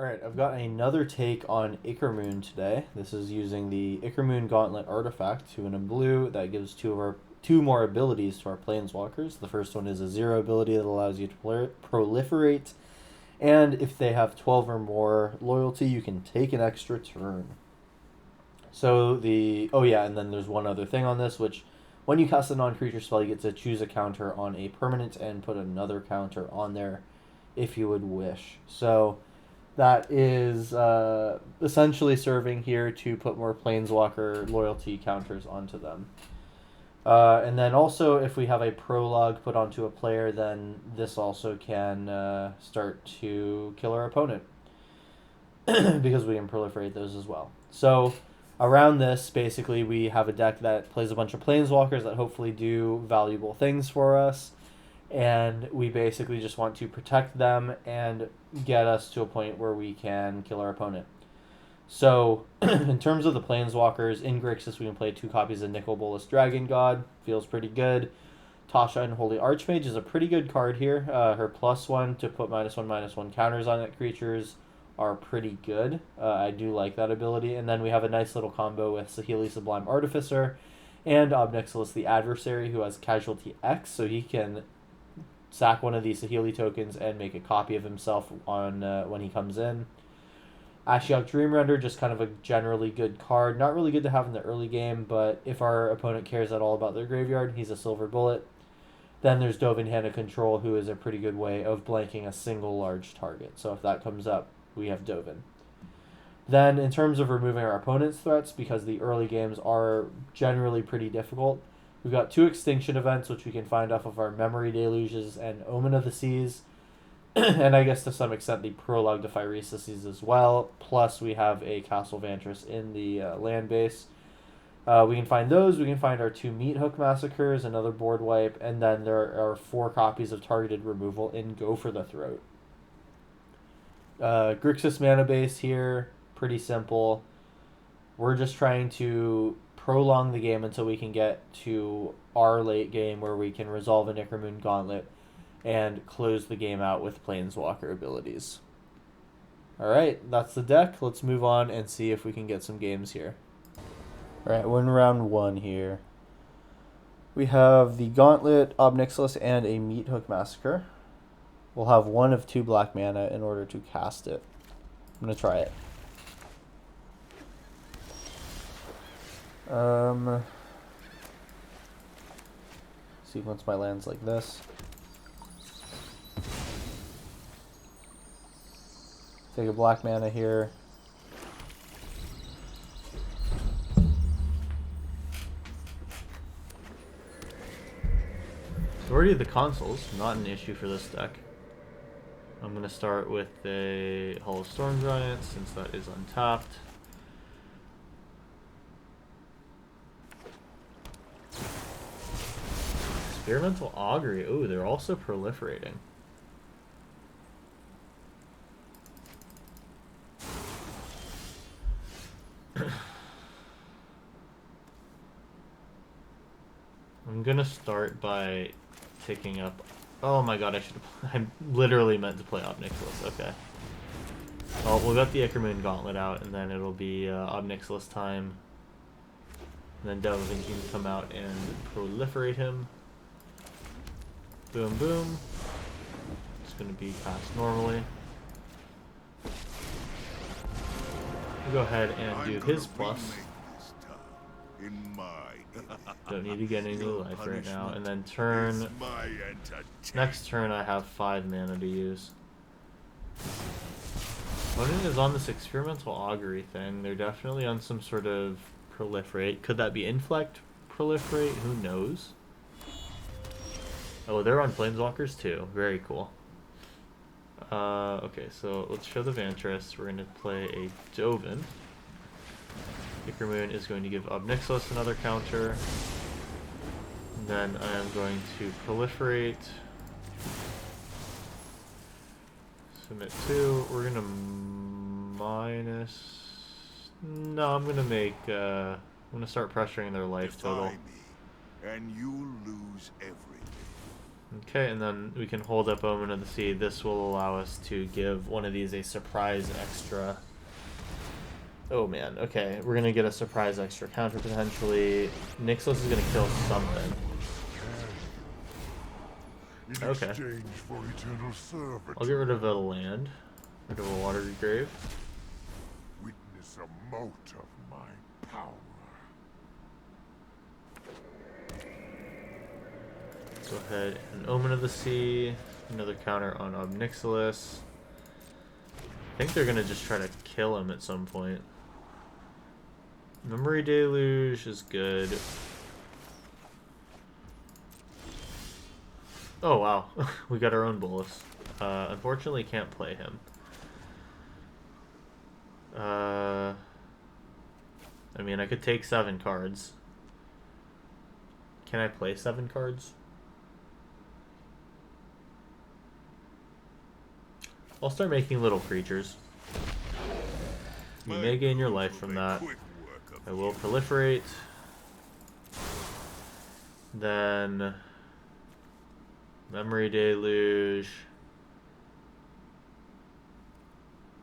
Alright, I've got another take on Ichormoon today. This is using the Ichormoon Gauntlet artifact, 2 and a blue, that gives two more abilities to our planeswalkers. The first one is a 0 ability that allows you to proliferate, and if they have 12 or more loyalty, you can take an extra turn. So oh yeah, and then there's one other thing on this, which when you cast a non-creature spell, you get to choose a counter on a permanent and put another counter on there if you would wish. So that is essentially serving here to put more planeswalker loyalty counters onto them. And then also, if we have a prologue put onto a player, then this also can start to kill our opponent because we can proliferate those as well. So around this, basically, we have a deck that plays a bunch of planeswalkers that hopefully do valuable things for us, and we basically just want to protect them and get us to a point where we can kill our opponent. So, in terms of the planeswalkers, in Grixis we can play 2 copies of Nicol Bolas Dragon God. Feels pretty good. Tasha Unholy Archmage is a pretty good card here. Her +1 to put -1/-1 counters on it creatures are pretty good. I do like that ability. And then we have a nice little combo with Saheeli Sublime Artificer and Obnixilis the Adversary, who has Casualty X, so he can sack one of these Saheeli tokens and make a copy of himself on when he comes in. Ashiok Dreamrender, just kind of a generally good card. Not really good to have in the early game, but if our opponent cares at all about their graveyard, he's a silver bullet. Then there's Dovin Hand of Control, who is a pretty good way of blanking a single large target. So if that comes up, we have Dovin. Then in terms of removing our opponent's threats, because the early games are generally pretty difficult, we've got 2 extinction events, which we can find off of our Memory Deluges and Omen of the Seas. And I guess to some extent the Prologue to Phyresis as well. Plus we have a Castle Vantress in the land base. We can find those. We can find our 2 Meat Hook Massacres, another board wipe, and then there are 4 copies of targeted removal in Go for the Throat. Grixis mana base here, pretty simple. We're just trying to prolong the game until we can get to our late game where we can resolve an Ichormoon Gauntlet and close the game out with Planeswalker abilities. Alright, that's the deck. Let's move on and see if we can get some games here. Alright, we're in round 1 here. We have the Gauntlet, Obnixilis, and a Meat Hook Massacre. We'll have 1 of 2 black mana in order to cast it. I'm going to try it. Sequence my lands like this. Take a black mana here. Majority of the consoles, not an issue for this deck. I'm going to start with a Hollow Storm Giant, since that is untapped. Experimental Augury. Ooh, they're also proliferating. I'm gonna start by picking up. Oh my god, I literally meant to play Obnixilis. Okay. Well, we'll get the Ichormoon Gauntlet out, and then it'll be Obnixilis time. And then Dovin can come out and proliferate him. Boom, boom. It's gonna be cast normally. We'll go ahead and do his plus. Don't need to get any life right now. And then next turn I have 5 mana to use. Opponent is on this Experimental Augury thing. They're definitely on some sort of proliferate. Could that be Inflect proliferate? Who knows? Oh, they're on Planeswalkers too. Very cool. Okay, so let's show the Vantress. We're going to play a Dovin. Ichormoon is going to give Obnixilis another counter. And then I am going to proliferate. Submit 2. We're going to minus... No, I'm going to make... I'm going to start pressuring their life total. And you'll lose everything. Okay, and then we can hold up Omen of the Sea. This will allow us to give one of these a surprise extra. Oh man, okay, we're gonna get a surprise extra counter potentially. Nixos is gonna kill something. Okay. I'll get rid of a land. Rid of a water grave. Witness a mote of my power. Go ahead and Omen of the Sea. Another counter on Obnixilis. I think they're gonna just try to kill him at some point. Memory Deluge is good. Oh wow, we got our own Bolus. Unfortunately can't play him. I mean, I could take 7 cards. Can I play 7 cards? I'll start making little creatures. You may gain your life from that. I will proliferate. Then Memory Deluge.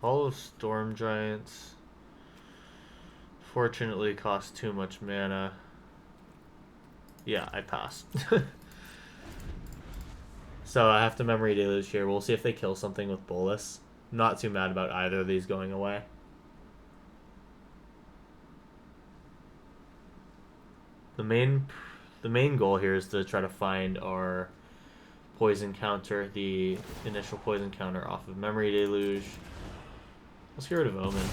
Hall of Storm Giants. Fortunately costs too much mana. Yeah, I pass. So I have to Memory Deluge here. We'll see if they kill something with Bolus. Not too mad about either of these going away. The main goal here is to try to find our poison counter, the initial poison counter off of Memory Deluge. Let's get rid of Omen.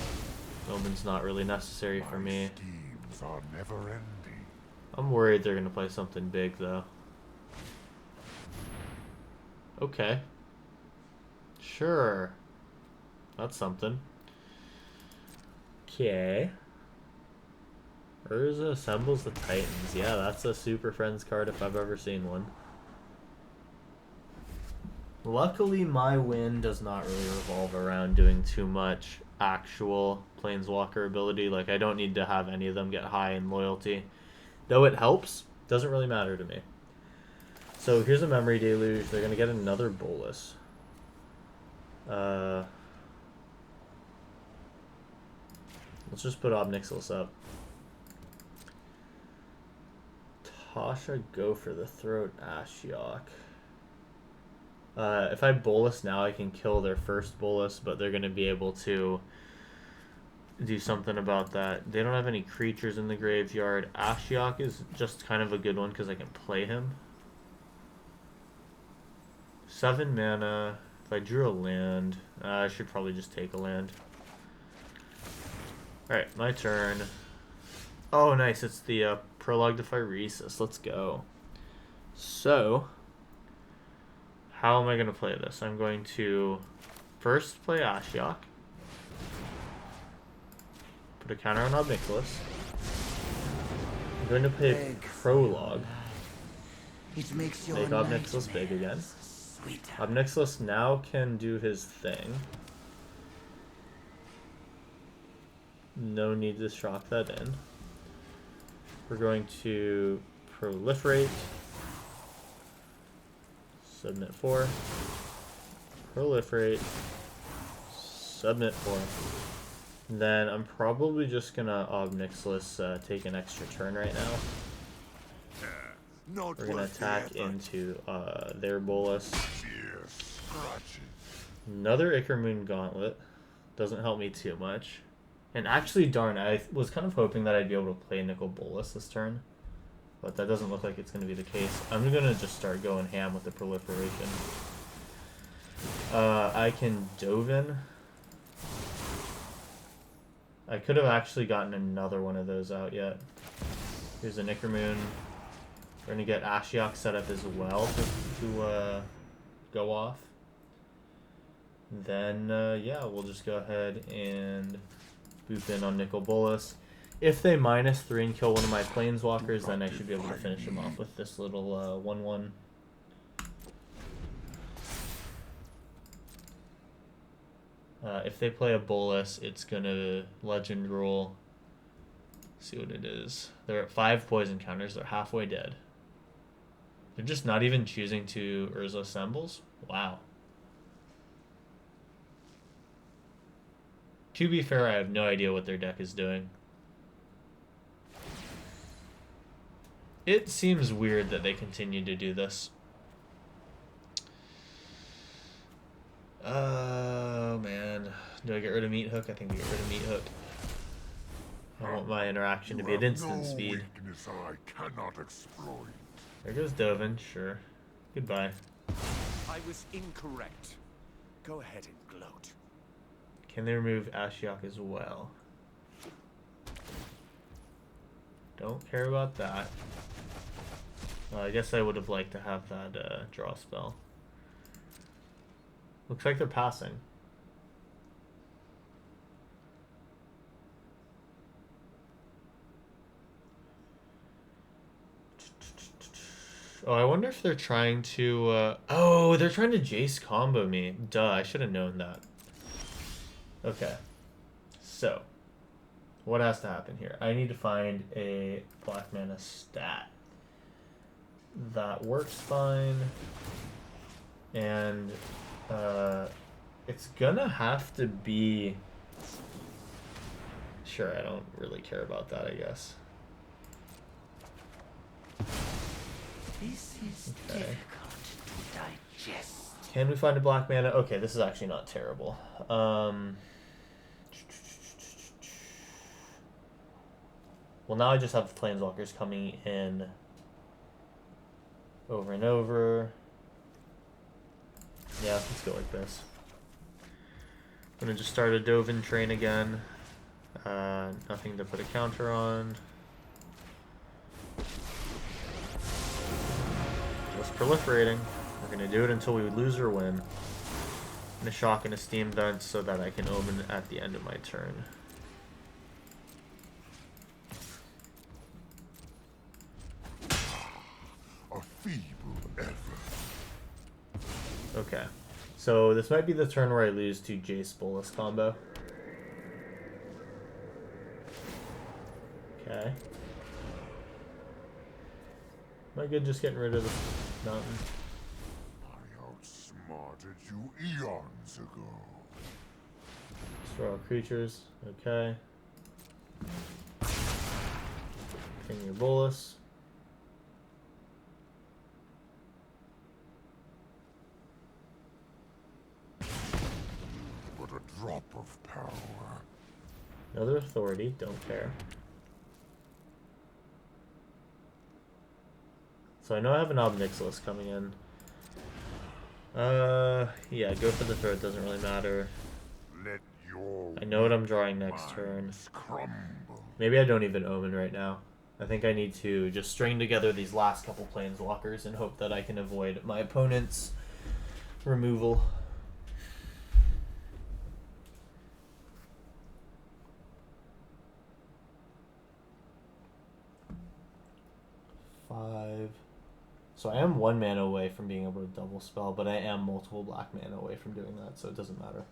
Omen's not really necessary for me. Schemes are never ending. I'm worried they're gonna play something big though. Okay. Sure. That's something. Okay. Urza assembles the Titans. Yeah, that's a Superfriends card if I've ever seen one. Luckily, my win does not really revolve around doing too much actual Planeswalker ability. Like, I don't need to have any of them get high in loyalty. Though it helps, doesn't really matter to me. So here's a Memory Deluge. They're going to get another Bolus. Let's just put Obnixilis up. Tasha, go for the throat, Ashiok. If I Bolus now, I can kill their first Bolus, but they're going to be able to do something about that. They don't have any creatures in the graveyard. Ashiok is just kind of a good one because I can play him. 7 mana. If I drew a land, I should probably just take a land. Alright, my turn. Oh, nice. It's the Prologue to Phyresis. Let's go. So, how am I going to play this? I'm going to first play Ashiok. Put a counter on Obnixilis. I'm going to play Prologue. Make Obnixilis big again. Obnixilis now can do his thing. No need to shock that in. We're going to proliferate. Submit 4. Proliferate. Submit 4. Then I'm probably just gonna Obnixilis take an extra turn right now. We're gonna attack into their Bolus. Another Ichormoon Gauntlet. Doesn't help me too much. And actually, darn, I was kind of hoping that I'd be able to play Nicol Bolus this turn. But that doesn't look like it's going to be the case. I'm going to just start going ham with the proliferation. I can Dovin. I could have actually gotten another one of those out yet. Here's an Ichormoon. We're going to get Ashiok set up as well to go off. Then, yeah, we'll just go ahead and boop in on Nicol Bolus. If they -3 and kill one of my Planeswalkers, then I should be able to finish them off with this little 1/1. If they play a Bolus, it's gonna Legend Rule. See what it is. They're at 5 poison counters. They're halfway dead. They're just not even choosing to Urza Assembles? Wow. To be fair, I have no idea what their deck is doing. It seems weird that they continue to do this. Oh, man. Do I get rid of Meat Hook? I think we get rid of Meat Hook. I want my interaction to be at instant speed. Weakness I cannot exploit. There goes Dovin, sure. Goodbye. I was incorrect. Go ahead and gloat. Can they remove Ashiok as well? Don't care about that. I guess I would have liked to have that draw spell. Looks like they're passing. Oh, I wonder if they're trying to... oh, they're trying to Jace combo me. Duh, I should have known that. Okay. So, what has to happen here? I need to find a black mana stat. That works fine. And it's gonna have to be... Sure, I don't really care about that, I guess. This is difficult to digest. Can we find a black mana? Okay, this is actually not terrible. Well, now I just have Planeswalkers coming in over and over. Yeah, let's go like this. I'm gonna just start a Dovin train again. Nothing to put a counter on. Just proliferating. We're gonna do it until we lose or win. And a shock and a steam vent so that I can omen at the end of my turn. A feeble effort. Okay. So this might be the turn where I lose to Jace Bolus combo. Okay. Am I good just getting rid of the mountain? I outsmarted you eons ago. Destroy all creatures. Okay. King your Bolus. But a drop of power. Another authority. Don't care. So I know I have an Obnixilis coming in. Yeah, go for the third, doesn't really matter. Let your I know what I'm drawing next turn. minds crumble. Maybe I don't even omen right now. I think I need to just string together these last couple Planeswalkers and hope that I can avoid my opponent's removal. Five. So I am 1 mana away from being able to double spell, but I am multiple black mana away from doing that, so it doesn't matter.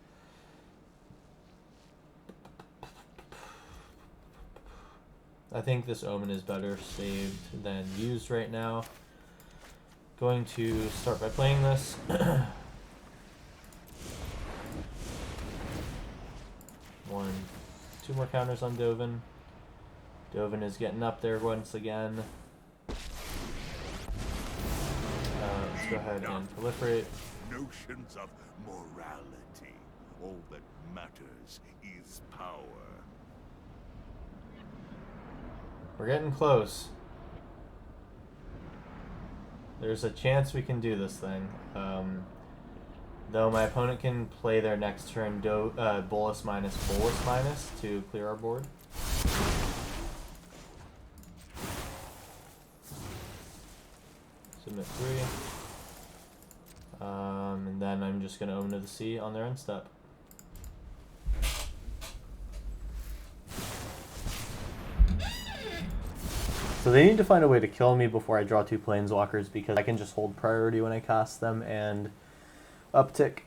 I think this omen is better saved than used right now. Going to start by playing this. Two more counters on Dovin. Dovin is getting up there once again. Let's go ahead and proliferate. Notions of morality. All that matters is power. We're getting close. There's a chance we can do this thing. Though my opponent can play their next turn Bolus minus to clear our board. Submit 3. And then I'm just going to open to the sea on their end step. So they need to find a way to kill me before I draw 2 Planeswalkers, because I can just hold priority when I cast them and uptick.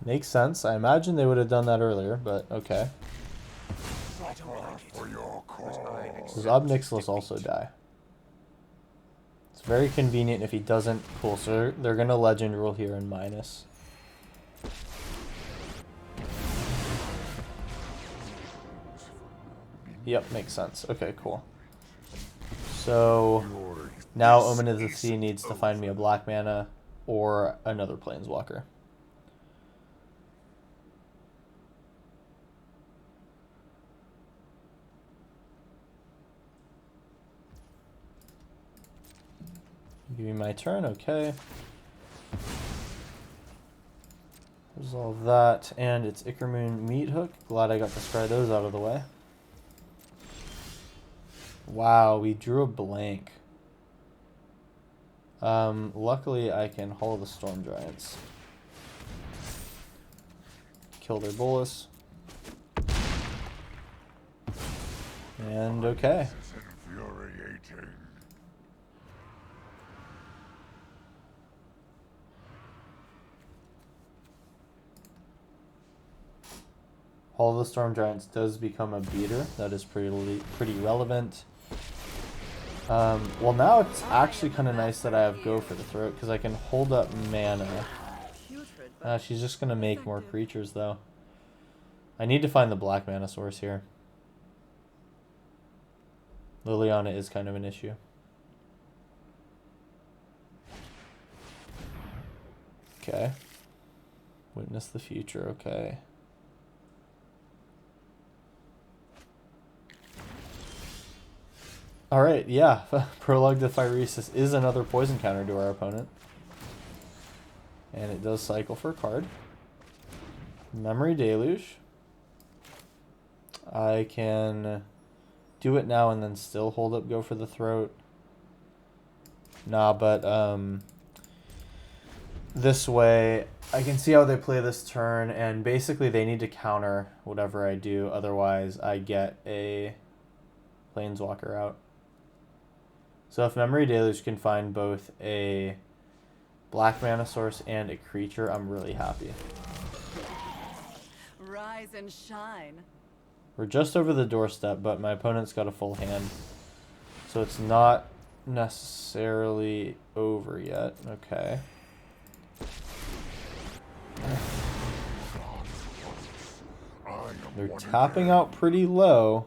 Makes sense. I imagine they would have done that earlier, but okay. I don't like it. For your cause. Does Obnixilis also die? It's very convenient if he doesn't. Cool, so they're going to Legend Rule here in minus. Yep, makes sense. Okay, cool. So now Omen of the Sea needs to find me a black mana or another planeswalker. Give me my turn, okay. Resolve that, and it's Ickermoon Meat Hook. Glad I got to try those out of the way. Wow, we drew a blank. Luckily I can Hall the Storm Giants. Kill their Bolus. And okay. This is infuriating. Hall of the Storm Giants does become a beater. That is pretty relevant. Well, now it's actually kind of nice that I have Go for the Throat, because I can hold up mana. She's just going to make more creatures, though. I need to find the black mana source here. Liliana is kind of an issue. Okay. Witness the future, okay. Alright, yeah. Prologue to Phyresis is another poison counter to our opponent. And it does cycle for a card. Memory Deluge. I can do it now and then still hold up Go for the Throat. Nah, but this way I can see how they play this turn, and basically they need to counter whatever I do, otherwise I get a Planeswalker out. So if Memory Deluge can find both a black mana source and a creature, I'm really happy. Rise and shine. We're just over the doorstep, but my opponent's got a full hand. So it's not necessarily over yet. Okay. They're tapping out pretty low.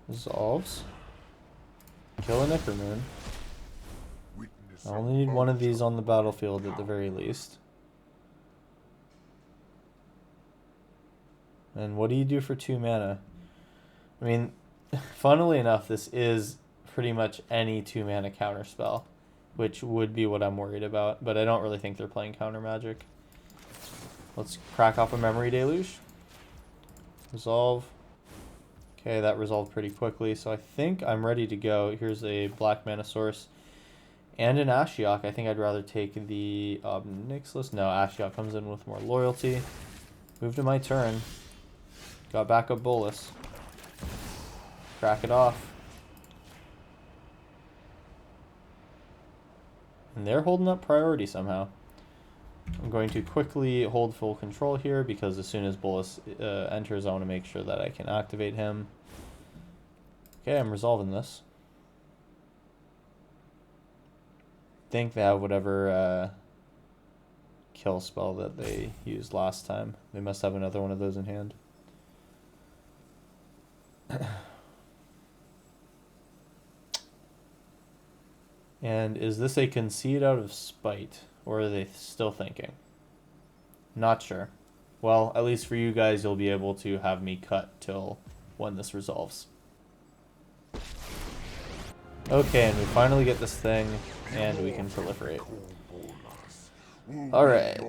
Resolves. Kill an Ickermoon. I only need one of these on the battlefield at the very least. And what do you do for 2 mana? I mean, funnily enough, this is pretty much any 2 mana counter spell, which would be what I'm worried about, but I don't really think they're playing counter magic. Let's crack off a Memory Deluge. Resolve. Okay, that resolved pretty quickly, so I think I'm ready to go. Here's a black mana source and an Ashiok. I think I'd rather take the Obnixilis. No, Ashiok comes in with more loyalty. Move to my turn. Got backup Bolus. Crack it off. And they're holding up priority somehow. I'm going to quickly hold full control here, because as soon as Bolus enters, I want to make sure that I can activate him. Okay, I'm resolving this. Think they have whatever kill spell that they used last time. They must have another one of those in hand. And is this a concede out of spite, or are they still thinking? Not sure. Well, at least for you guys, you'll be able to have me cut till when this resolves. Okay, and we finally get this thing, and we can proliferate. Alright.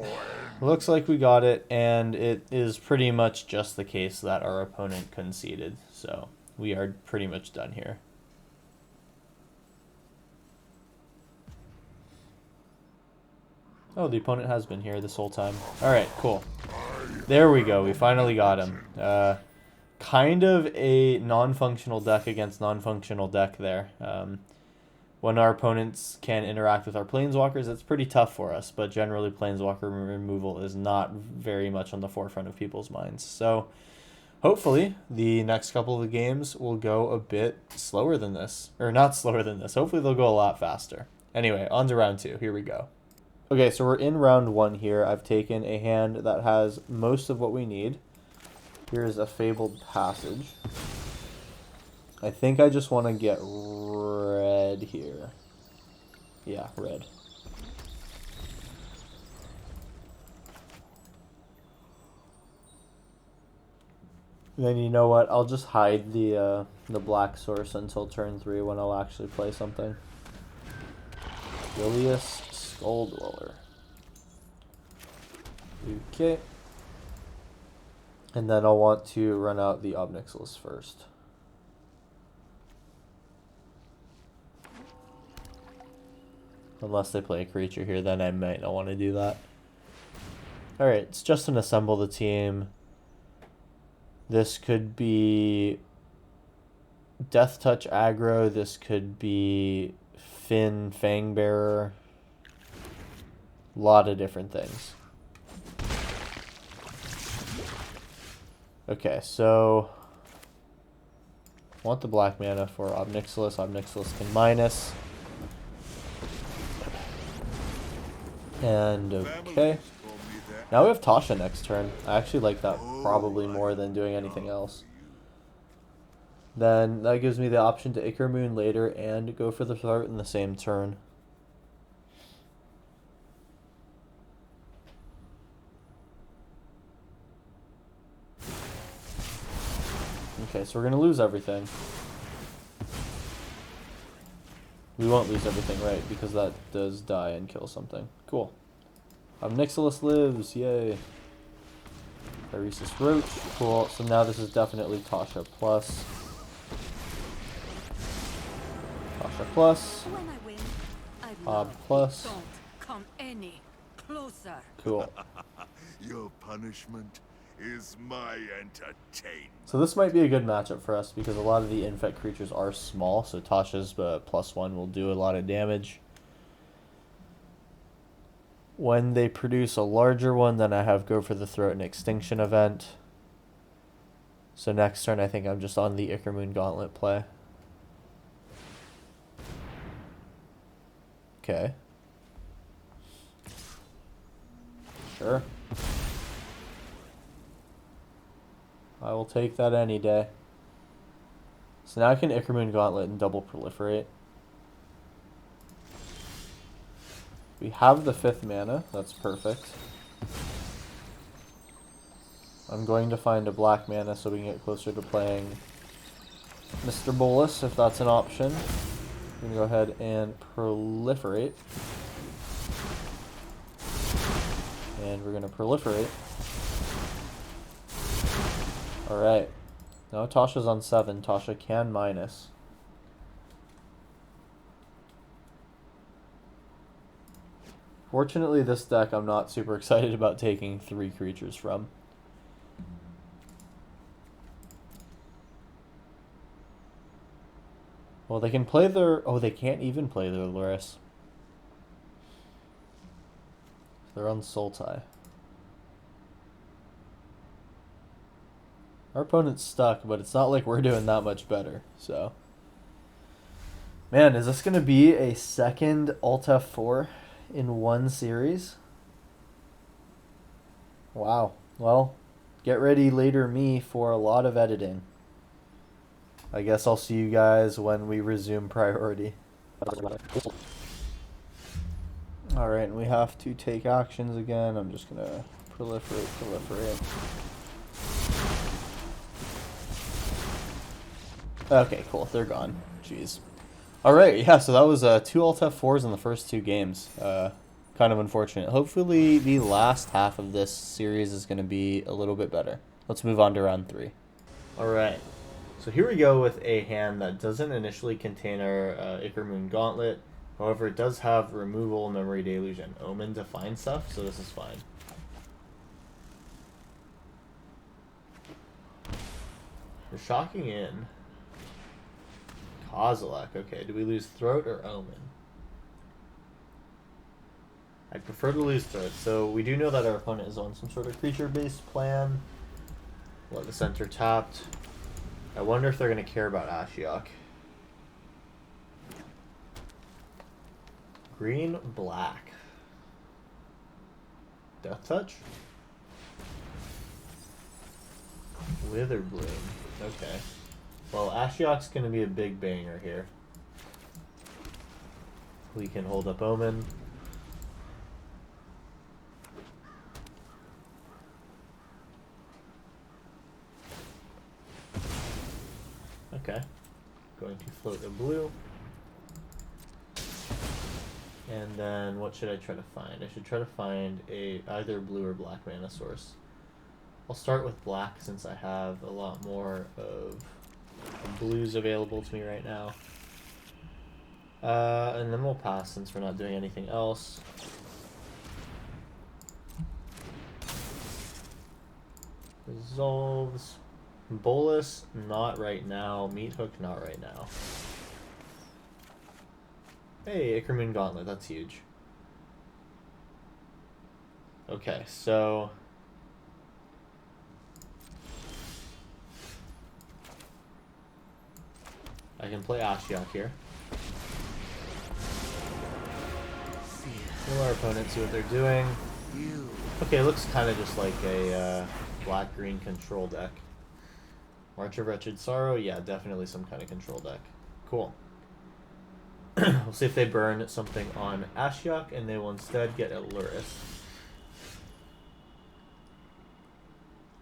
Looks like we got it, and it is pretty much just the case that our opponent conceded. So, we are pretty much done here. Oh, the opponent has been here this whole time. Alright, cool. There we go, we finally got him. Kind of a non-functional deck against non-functional deck there. When our opponents can interact with our planeswalkers, it's pretty tough for us, but generally planeswalker removal is not very much on the forefront of people's minds. So hopefully the next couple of games will go a bit slower than this. Or not slower than this. Hopefully they'll go a lot faster. Anyway, on to round 2. Here we go. Okay, so we're in round 1 here. I've taken a hand that has most of what we need. Here's a Fabled Passage. I think I just want to get red here. Yeah, red. And then you know what? I'll just hide the black source until turn 3 when I'll actually play something. Ilias Skulldweller. Okay. And then I'll want to run out the Obnixilis first. Unless they play a creature here, then I might not want to do that. Alright, it's just an assemble the team. This could be Death Touch aggro. This could be Finn Fangbearer. A lot of different things. Okay, so I want the black mana for Obnixilis. Obnixilis can minus. And okay. Now we have Tasha next turn. I actually like that probably more than doing anything else. Then that gives me the option to Ichor Moon later and go for the throat in the same turn. Okay, so we're going to lose everything. We won't lose everything, right? Because that does die and kill something. Cool. Obnixilis lives, yay. Phyresis Roach, cool. So now this is definitely Tasha plus. Tasha plus. When I win, I Ob plus. don't come any closer. Cool. Your punishment is my entertainment. So this might be a good matchup for us because a lot of the infect creatures are small, so Tasha's +1 will do a lot of damage. When they produce a larger one, then I have Go for the Throat and Extinction event. So next turn I think I'm just on the Ichor Moon Gauntlet play. Okay. Sure. I will take that any day. So now I can Ichor Moon Gauntlet and double proliferate. We have the 5th mana. That's perfect. I'm going to find a black mana so we can get closer to playing Mr. Bolus, if that's an option. I'm going to go ahead and proliferate. And we're going to proliferate. Alright. Now Tasha's on 7. Tasha can minus. Fortunately, this deck I'm not super excited about taking 3 creatures from. Well, they can play their... Oh, they can't even play their Luris. They're on Sultai. Our opponent's stuck, but it's not like we're doing that much better, so... Man, is this going to be a second Alt F4 in one series? Wow. Well, get ready later me for a lot of editing. I guess I'll see you guys when we resume priority. Alright, and we have to take actions again. I'm just going to proliferate. Okay, cool. They're gone. Jeez. Alright, yeah, so that was 2 Alt F4s in the first 2 games. Kind of unfortunate. Hopefully the last half of this series is going to be a little bit better. Let's move on to round 3. Alright, so here we go with a hand that doesn't initially contain our Ichor Moon Gauntlet. However, it does have removal, Memory Deluge, and Omen to find stuff, so this is fine. We're shocking in. Kozilek. Okay, do we lose Throat or Omen? I'd prefer to lose Throat. So we do know that our opponent is on some sort of creature-based plan. Let the center tapped. I wonder if they're going to care about Ashiok. Green, black. Death Touch? Witherbloom. Okay. Well, Ashiok's going to be a big banger here. We can hold up Omen. Okay. Going to float a blue. And then what should I try to find? I should try to find either blue or black mana source. I'll start with black since I have a lot more of blues available to me right now. And then we'll pass since we're not doing anything else. Resolves. Bolus, not right now. Meat Hook, not right now. Hey, Ickermoon Gauntlet, that's huge. Okay, so... I can play Ashiok here. Kill our opponent, see what they're doing. Okay, it looks kind of just like a black-green control deck. March of Wretched Sorrow? Yeah, definitely some kind of control deck. Cool. We'll see if they burn something on Ashiok, and they will instead get a Luris.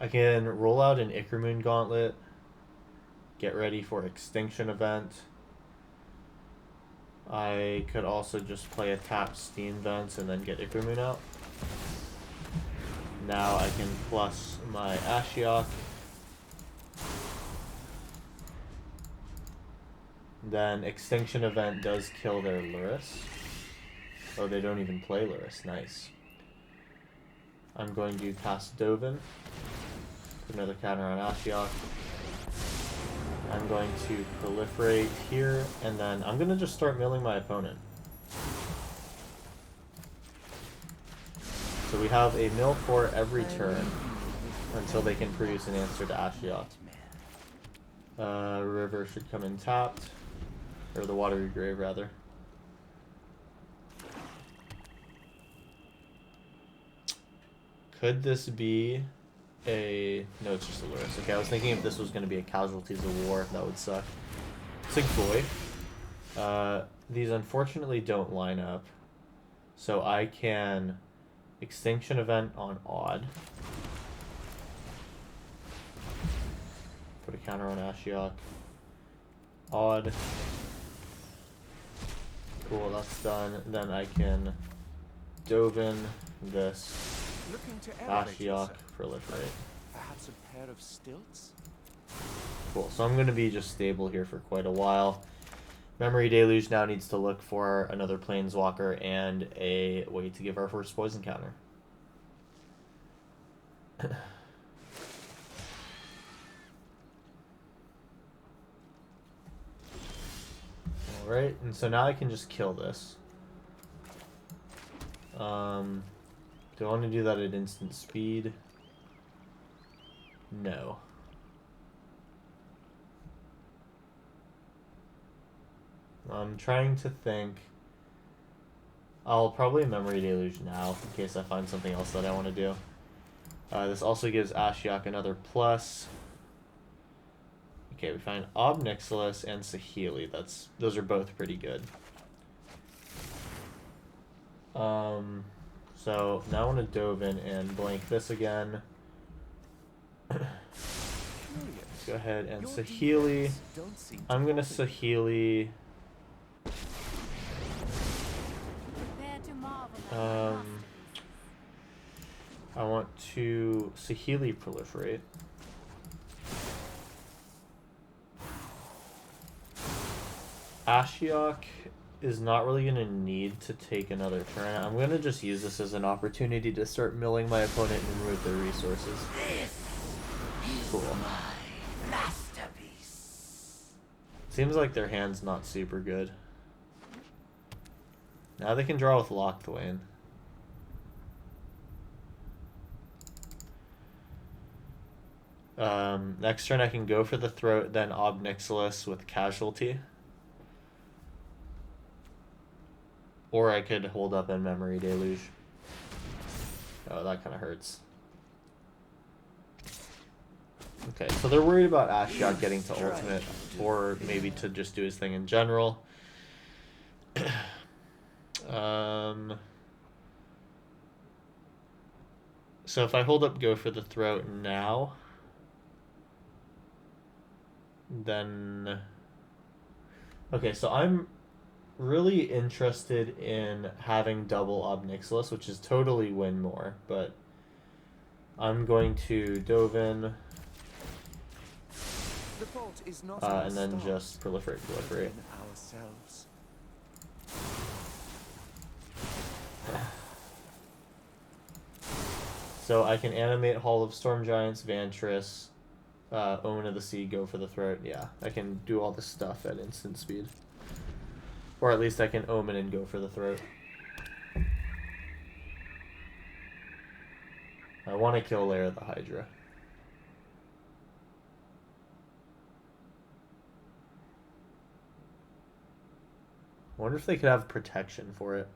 I can roll out an Ickermoon Gauntlet. Get ready for Extinction Event. I could also just play a tap Steam Vents and then get Ickermoon out. Now I can plus my Ashiok. Then Extinction Event does kill their Luris. Oh, they don't even play Luris. Nice. I'm going to cast Dovin. Put another counter on Ashiok. I'm going to proliferate here, and then I'm going to just start milling my opponent. So we have a mill for every turn until they can produce an answer to Ashiok. River should come in tapped. Or the Watery Grave, rather. Could this be a... No, it's just a Luris. Okay, I was thinking if this was going to be a Casualties of War, that would suck. It's a Goy. These unfortunately don't line up. So I can Extinction Event on Odd. Put a counter on Ashiok. Odd. Cool, that's done. Then I can Dovin this. Ashiok, proliferate. Perhaps a pair of stilts? Cool, so I'm going to be just stable here for quite a while. Memory Deluge now needs to look for another Planeswalker and a way to give our first poison counter. Alright, and so now I can just kill this. Do I want to do that at instant speed? No. I'm trying to think. I'll probably Memory Deluge now in case I find something else that I want to do. This also gives Ashiok another plus. Okay, we find Obnixilis and Saheeli. Those are both pretty good. So now I want to dove in and blank this again. Let's go ahead and Saheeli. I'm gonna Saheeli. I want to Saheeli proliferate. Ashiok is not really going to need to take another turn. I'm going to just use this as an opportunity to start milling my opponent and remove their resources. Cool. Seems like their hand's not super good. Now they can draw with Lockthwain. Next turn I can go for the throat, then Ob Nixilis with Casualty. Or I could hold up in Memory Deluge. Oh, that kind of hurts. Okay, so they're worried about Ashiok getting to ultimate, or maybe to just do his thing in general. So if I hold up go for the throat now, then... Okay, so I'm really interested in having double Ob Nixilis, which is totally win more, but I'm going to Dovin, The fault is not and then just proliferate. ourselves. So I can animate Hall of Storm Giants, Vantress, Omen of the Sea, go for the throat. Yeah, I can do all this stuff at instant speed. Or at least I can Omen and go for the throat. I want to kill Lair of the Hydra. I wonder if they could have protection for it.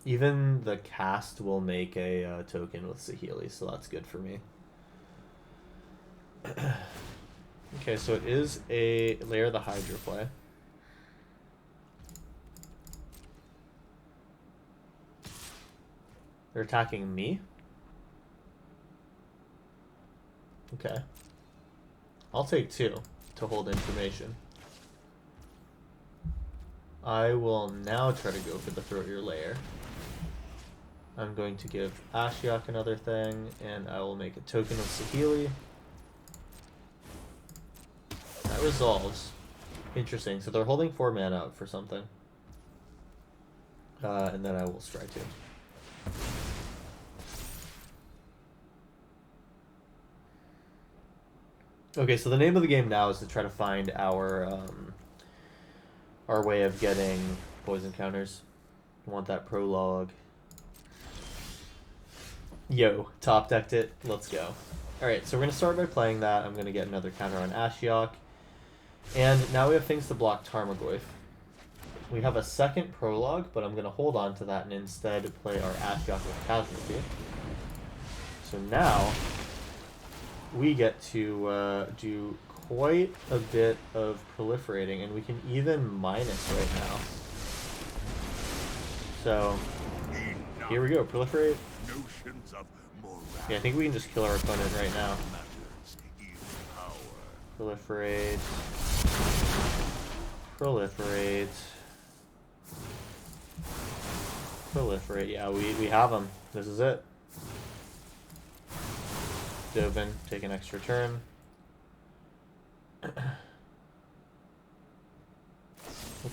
Even the cast will make a token with Saheeli, so that's good for me. Okay, so it is a Lair of the Hydra play. They're attacking me? Okay. I'll take 2 to hold information. I will now try to go for the Throat Your Lair. I'm going to give Ashiok another thing, and I will make a token of Saheeli. That resolves. Interesting. So they're holding 4 mana out for something. And then I will strike 2. Okay, so the name of the game now is to try to find our way of getting poison counters. I want that prologue. Yo, top decked it. Let's go. Alright, so we're going to start by playing that. I'm going to get another counter on Ashiok. And now we have things to block Tarmogoyf. We have a second prologue, but I'm going to hold on to that and instead play our Ashiok with Casualty. So now we get to do quite a bit of proliferating, and we can even minus right now. So here we go, proliferate. Yeah, I think we can just kill our opponent right now. Proliferate. Proliferate. Proliferate. Yeah, we have them. This is it. Dovin, take an extra turn. Looks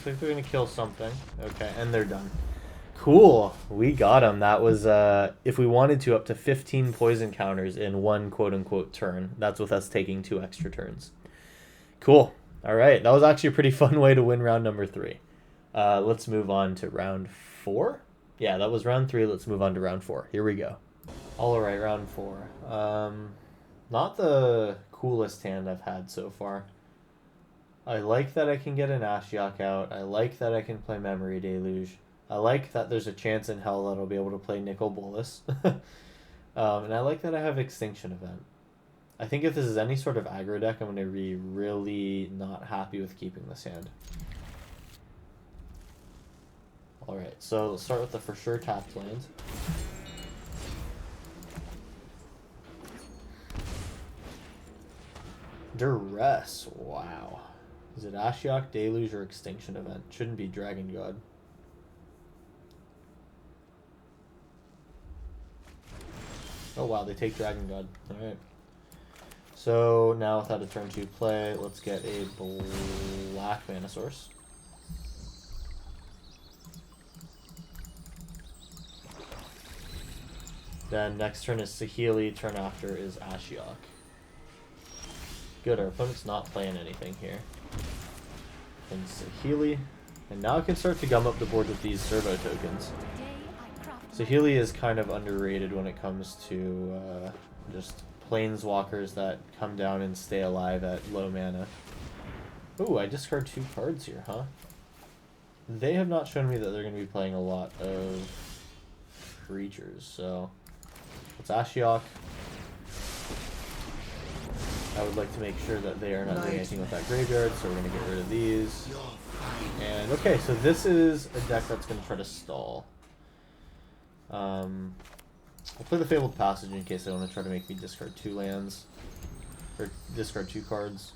like they're gonna kill something. Okay, and they're done. Cool, we got him. That was, if we wanted to, up to 15 poison counters in one quote-unquote turn. That's with us taking 2 extra turns. Cool. Alright, that was actually a pretty fun way to win round number 3. Let's move on to round 4? Yeah, that was round 3. Let's move on to round 4. Here we go. Alright, round 4. Not the coolest hand I've had so far. I like that I can get an Ashiok out. I like that I can play Memory Deluge. I like that there's a chance in hell that I'll be able to play Nicol Bolas. And I like that I have Extinction Event. I think if this is any sort of aggro deck, I'm going to be really not happy with keeping this hand. Alright, so let's start with the for sure tapped land. Duress, wow. Is it Ashiok, Deluge, or Extinction Event? Shouldn't be Dragon God. Oh wow, they take Dragon God. Alright. So now without a turn 2 play, let's get a black mana source. Then next turn is Saheeli, turn after is Ashiok. Good, our opponent's not playing anything here. And Saheeli. And now I can start to gum up the board with these servo tokens. Saheeli is kind of underrated when it comes to just planeswalkers that come down and stay alive at low mana. Ooh, I discard 2 cards here, huh? They have not shown me that they're going to be playing a lot of creatures, so it's Ashiok. I would like to make sure that they are not doing anything with that graveyard, so we're going to get rid of these. And okay, so this is a deck that's going to try to stall. I'll play the Fabled Passage in case they want to try to make me discard 2 lands. Or discard 2 cards.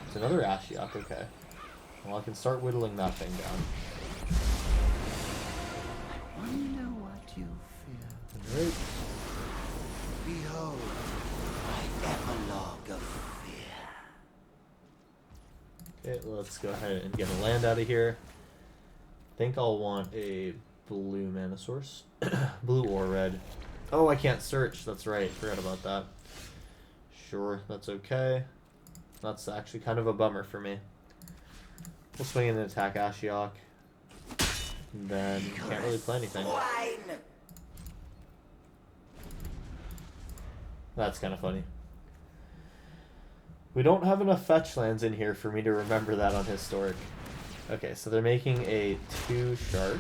It's another Ashiok, okay. Well, I can start whittling that thing down. I wonder what you fear. Alright. Behold, my epilogue of fear. Okay, let's go ahead and get a land out of here. I think I'll want a blue mana source. Blue or red. Oh, I can't search. That's right. Forgot about that. Sure, that's okay. That's actually kind of a bummer for me. We'll swing in and attack Ashiok. And then can't really play anything. That's kind of funny. We don't have enough fetch lands in here for me to remember that on Historic. Okay, so they're making a 2 shark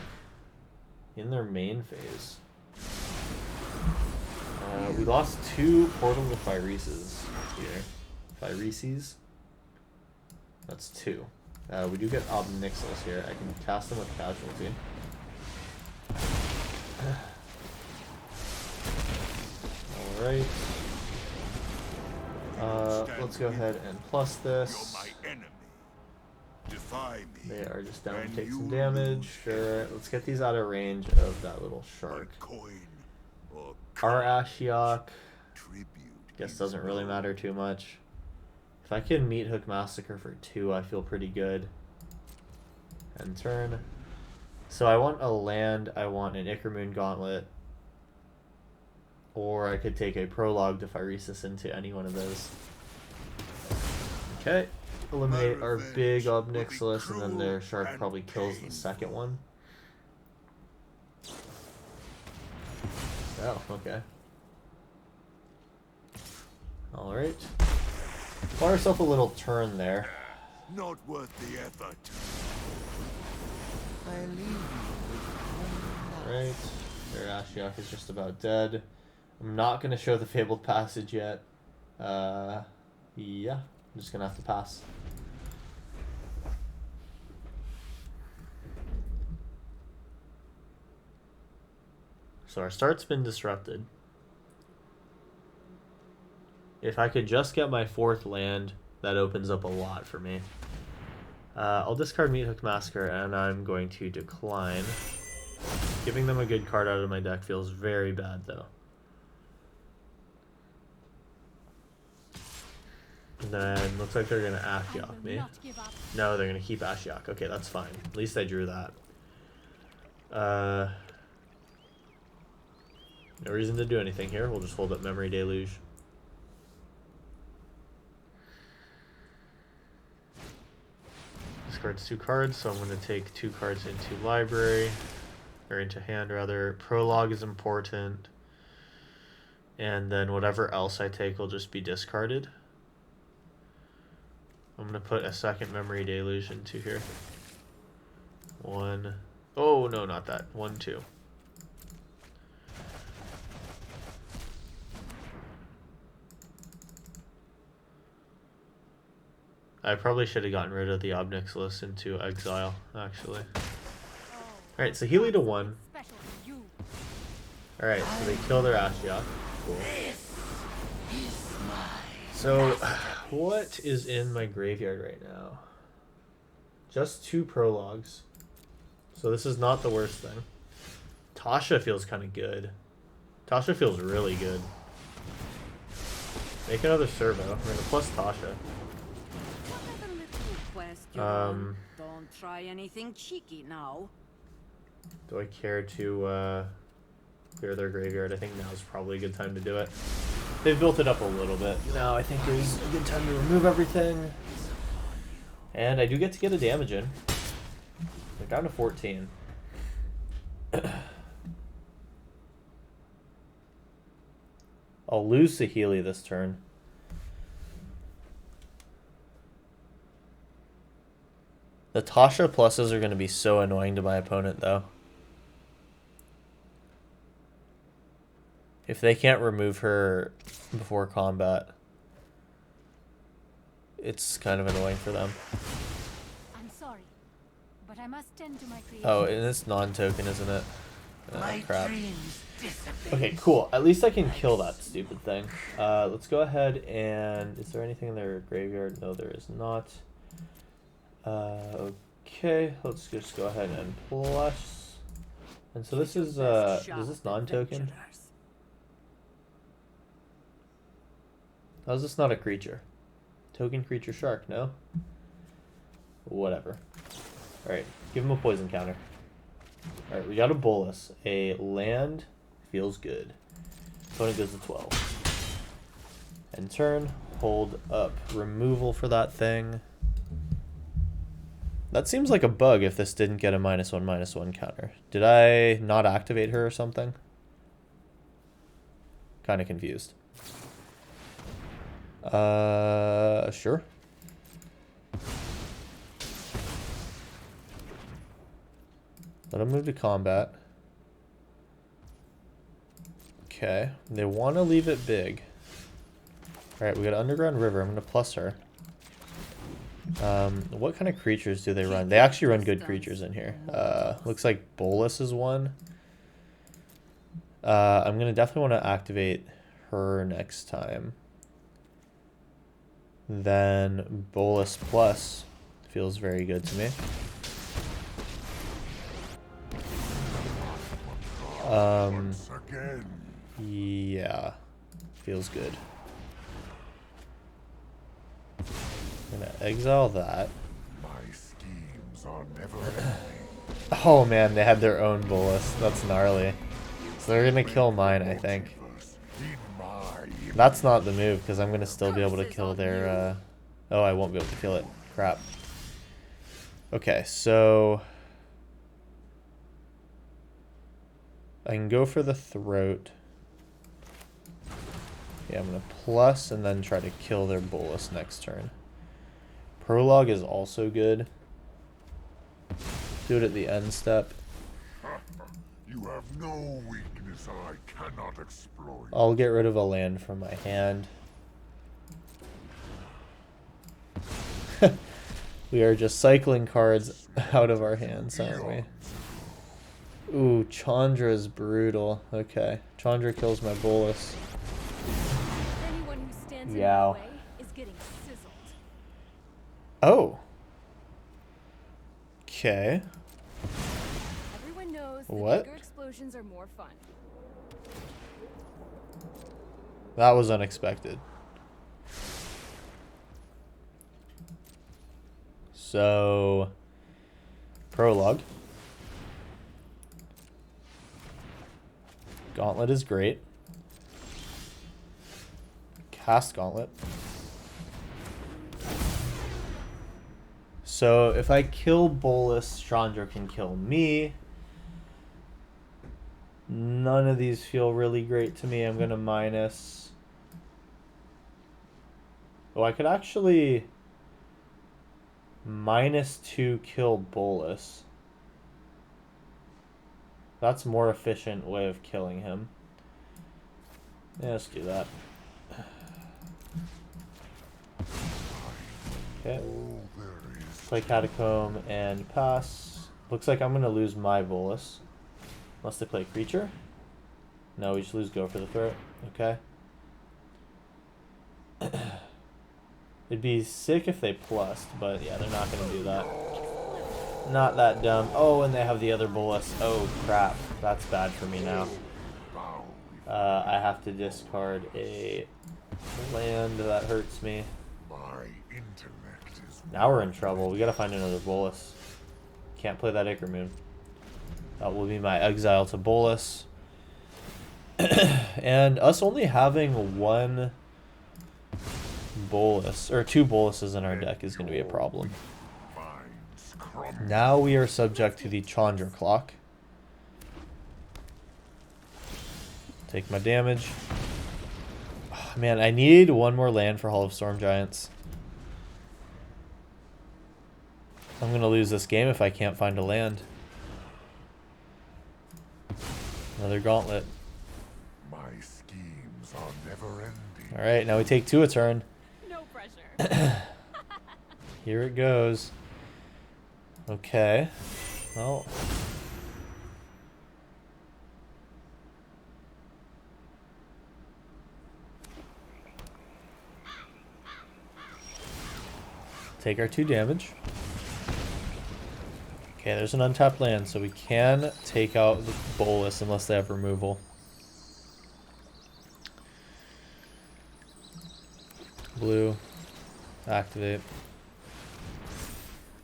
in their main phase. We lost 2 Portal to Phyreses here. Phyreses? That's 2. We do get Obnixilus here. I can cast them with Casualty. Alright. Let's go ahead and plus this. They are just down to take some damage. Sure. Let's get these out of range of that little shark. Our Ashiok, guess doesn't really matter too much. If I can Meat Hook Massacre for 2, I feel pretty good. End turn. So I want a land, I want an Ickermoon Gauntlet, or I could take a Prologue to Phyresis into any one of those. Okay. Eliminate our big Obnixilus, and then their shark probably kills the second one. Oh, okay. Alright. Buy ourselves a little turn there. Not worth the effort. I leave you with one Alright. Their Ashiok is just about dead. I'm not going to show the Fabled Passage yet. Yeah. I'm just going to have to pass. So our start's been disrupted. If I could just get my 4th land, that opens up a lot for me. I'll discard Meat Hook Massacre, and I'm going to decline. Giving them a good card out of my deck feels very bad, though. And then, looks like they're going to Ashiok me. No, they're going to keep Ashiok. Okay, that's fine. At least I drew that. No reason to do anything here. We'll just hold up Memory Deluge. Discards 2 cards, so I'm going to take 2 cards into library, or into hand rather. Prologue is important, and then whatever else I take will just be discarded. I'm going to put a second Memory Deluge into here. 1. Oh, no, not that. 1, 2. I probably should have gotten rid of the Obnixilus into exile, actually. Alright, so Healy to 1. Alright, so they kill their Ashiok. Cool. So, what is in my graveyard right now? Just 2 Prologues. So this is not the worst thing. Tasha feels kind of good. Tasha feels really good. Make another servo. We're going to plus Tasha. Don't try anything cheeky now. Do I care to clear their graveyard? I think now's probably a good time to do it. They've built it up a little bit. Now I think there's a good time to remove everything. And I do get to get a damage in. They're down to 14. I'll lose Saheeli this turn. The Tasha pluses are going to be so annoying to my opponent, though. If they can't remove her before combat, it's kind of annoying for them. I'm sorry, but I must tend to my creation. Oh, and it's non-token, isn't it? My Crap. dreams dissipate. Okay, cool. At least I can kill that stupid thing. Let's go ahead and... Is there anything in their graveyard? No, there is not. Okay, let's just go ahead and plus. And so this is this non-token? How is this not a creature? Token creature shark, no? Whatever. Alright, give him a poison counter. Alright, we got a bolus. A land feels good. Opponent goes to 12. End turn, hold up removal for that thing. That seems like a bug if this didn't get a -1/-1 counter. Did I not activate her or something? Kind of confused. Sure. Let him move to combat. Okay. They want to leave it big. Alright, we got Underground River. I'm going to plus her. What kind of creatures do they run? They actually run good creatures in here. Looks like Bolus is one. I'm going to definitely want to activate her next time. Then Bolus Plus feels very good to me. Once again. Yeah, feels good. I'm gonna exile that. My schemes are never ending. Oh man, they had their own Bolus. That's gnarly. So they're gonna kill mine, I think. In my That's not the move, because I'm gonna still be able to kill their, Oh, I won't be able to kill it. Crap. Okay, so... I can go for the throat. Yeah, I'm gonna plus and then try to kill their Bolus next turn. Prologue is also good. Do it at the end step. You have no weakness I cannot exploit. I'll get rid of a land from my hand. We are just cycling cards out of our hands, aren't we? Ooh, Chandra's brutal. Okay, Chandra kills my Bolus. Anyone who stands in Yow. my way is getting sizzled. Oh. Okay. Everyone knows that What? bigger explosions are more fun. That was unexpected. So, prologue. Gauntlet is great. Cast Gauntlet. So, if I kill Bolus, Chandra can kill me. None of these feel really great to me. I'm going to minus. Oh, I could actually -2 kill Bolus. That's a more efficient way of killing him. Yeah, let's do that. Okay. All there is. Play Catacomb and pass. Looks like I'm going to lose my Bolus. Unless they play creature. No, we just lose go for the throat. Okay. It'd be sick if they plussed, but yeah, they're not going to do that. Not that dumb. Oh, and they have the other Bolus. Oh, crap. That's bad for me now. I have to discard a land. That hurts me. My intellect is Now we're in trouble. We gotta find another Bolus. Can't play that Ichor Moon. That will be my exile to Bolus. And us only having one Bolus, or two Boluses in our deck is going to be a problem. Minds crumble. Now we are subject to the Chandra Clock. Take my damage. Oh, man, I need one more land for Hall of Storm Giants. I'm going to lose this game if I can't find a land. Another gauntlet. My schemes are never ending. Alright, now we take 2 a turn. No pressure. Here it goes. Okay. Well. Take our 2 damage. Okay, there's an untapped land, so we can take out the Bolus unless they have removal. Blue. Activate.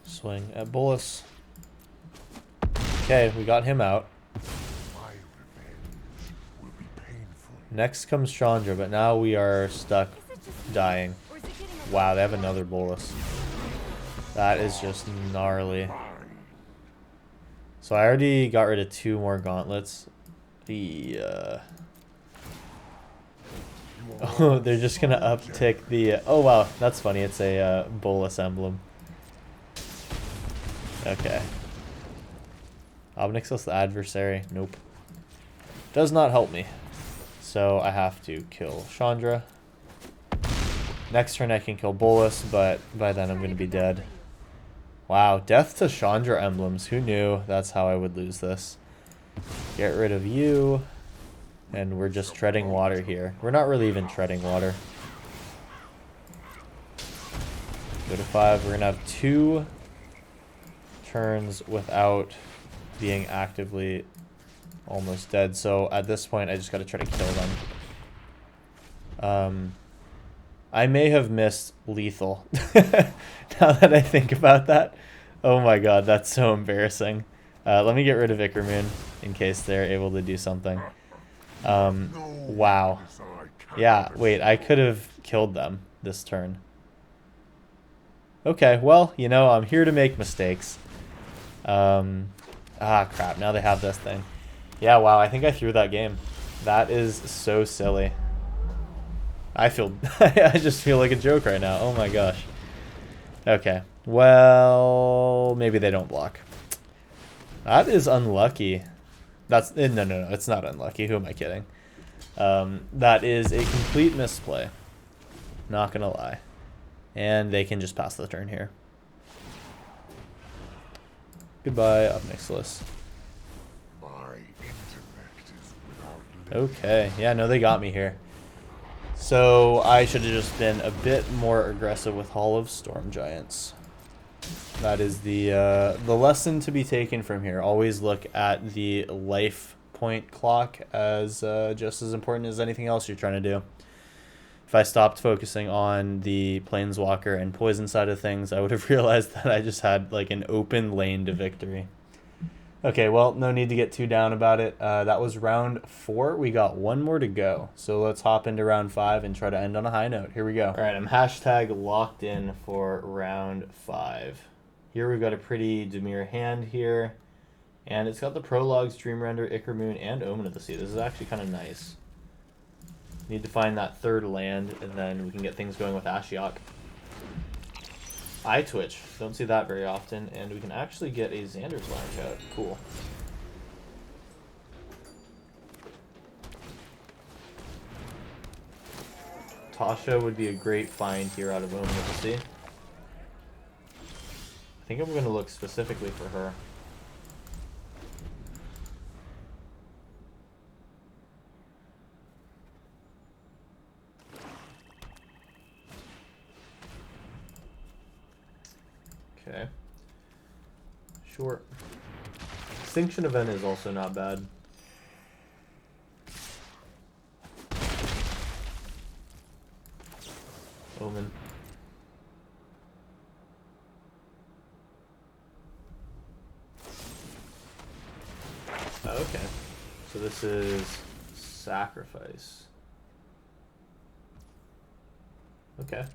Swing at Bolus. Okay, we got him out. My revenge will be painful. Next comes Chandra, but now we are stuck dying. Or is it getting a Wow, they have another Bolus. That is just gnarly. So I already got rid of 2 more gauntlets. Oh, they're just gonna uptick the... oh wow, that's funny. It's a Bolus emblem. Okay. Obnixos the adversary. Nope. Does not help me. So I have to kill Chandra. Next turn I can kill Bolus, but by then I'm gonna be dead. Wow, death to Chandra emblems. Who knew that's how I would lose this? Get rid of you. And we're just treading water here. We're not really even treading water. Go to 5. We're going to have 2 turns without being actively almost dead. So at this point, I just got to try to kill them. I may have missed lethal. Now that I think about that. Oh my god, that's so embarrassing. Let me get rid of Ickermoon in case they're able to do something. Wow. Yeah, wait, I could have killed them this turn. Okay, well, you know, I'm here to make mistakes. Crap, now they have this thing. Yeah, wow, I think I threw that game. That is so silly. I just feel like a joke right now. Oh my gosh. Okay, well, maybe they don't block. That is unlucky. That's no, it's not unlucky. Who am I kidding? That is a complete misplay. Not gonna lie. And they can just pass the turn here. Goodbye, Obnixilus. My intellect is without limit. Okay, yeah, no, they got me here. So I should have just been a bit more aggressive with Hall of Storm Giants. That is the lesson to be taken from here. Always look at the life point clock as just as important as anything else you're trying to do. If I stopped focusing on the Planeswalker and Poison side of things, I would have realized that I just had like an open lane to victory. Okay, well, no need to get too down about it. That was round 4. We got 1 more to go. So let's hop into round 5 and try to end on a high note. Here we go. All right, I'm hashtag locked in for round 5. Here we've got a pretty demure hand here. And it's got the Prologues, Dream Render, Ickermoon, and Omen of the Sea. This is actually kind of nice. Need to find that 3rd land, and then we can get things going with Ashiok. Eye Twitch. Don't see that very often. And we can actually get a Xander's Lounge out. Cool. Tasha would be a great find here out of Omen of the Sea. I think I'm going to look specifically for her. Okay. Sure. Extinction Event is also not bad. Omen. Okay. So this is sacrifice. Okay.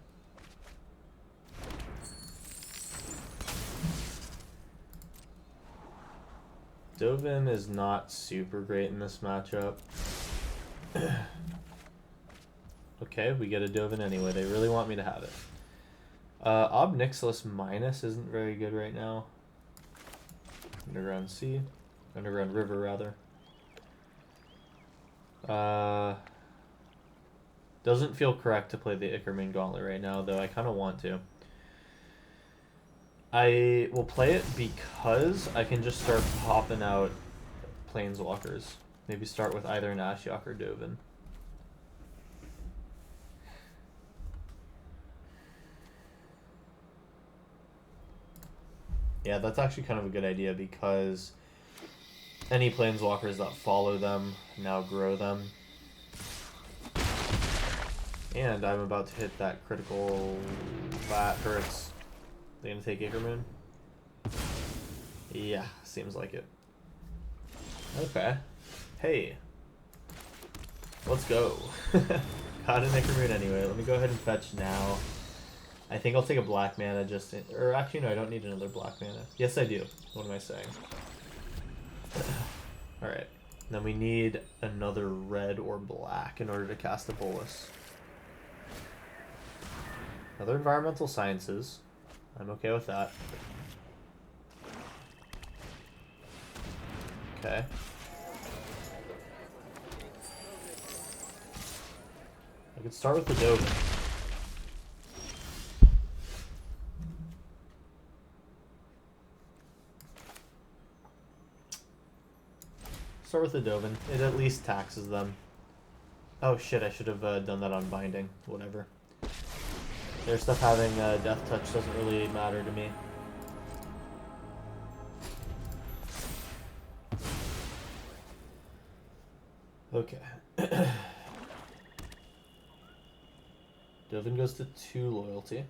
Dovin is not super great in this matchup. Okay, we get a Dovin anyway. They really want me to have it. Obnixilis minus isn't very good right now. Underground Sea. Underground River, rather. Doesn't feel correct to play the Ickerman Gauntlet right now, though I kind of want to. I will play it because I can just start popping out Planeswalkers. Maybe start with either an Ashiok or Dovin. Yeah, that's actually kind of a good idea because any Planeswalkers that follow them now grow them. And I'm about to hit that critical that hurts. They gonna take Ickermoon? Yeah, seems like it. Okay. Hey. Let's go. Got an Ickermoon anyway. Let me go ahead and fetch now. I think I'll take a black mana just in, or actually no, I don't need another black mana. Yes, I do. What am I saying? Alright. Then we need another red or black in order to cast a Bolus. Another environmental sciences. I'm okay with that. Okay. I could start with the Dovin. Start with the Dovin. It at least taxes them. Oh shit, I should have done that on binding. Whatever. Their stuff having death touch doesn't really matter to me. Okay. Dovin goes to 2 loyalty.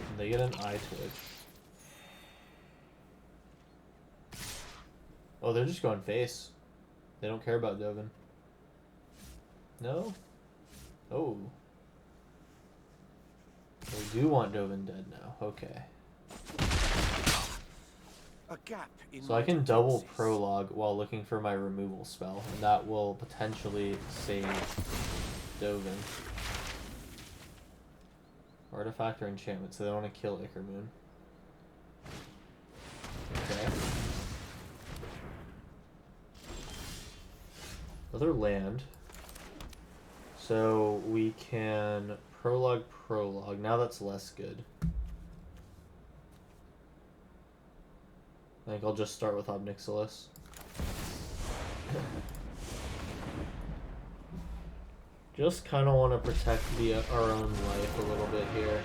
And they get an eye twitch. Oh, they're just going face. They don't care about Dovin. No? Oh. They do want Dovin dead now. Okay. A gap in So I can double prologue while looking for my removal spell, and that will potentially save Dovin. Artifact or enchantment, so they want to kill Ickermoon. Okay. Another land. So we can prologue. Now that's less good. I think I'll just start with Obnixilis. Just kind of want to protect our own life a little bit here.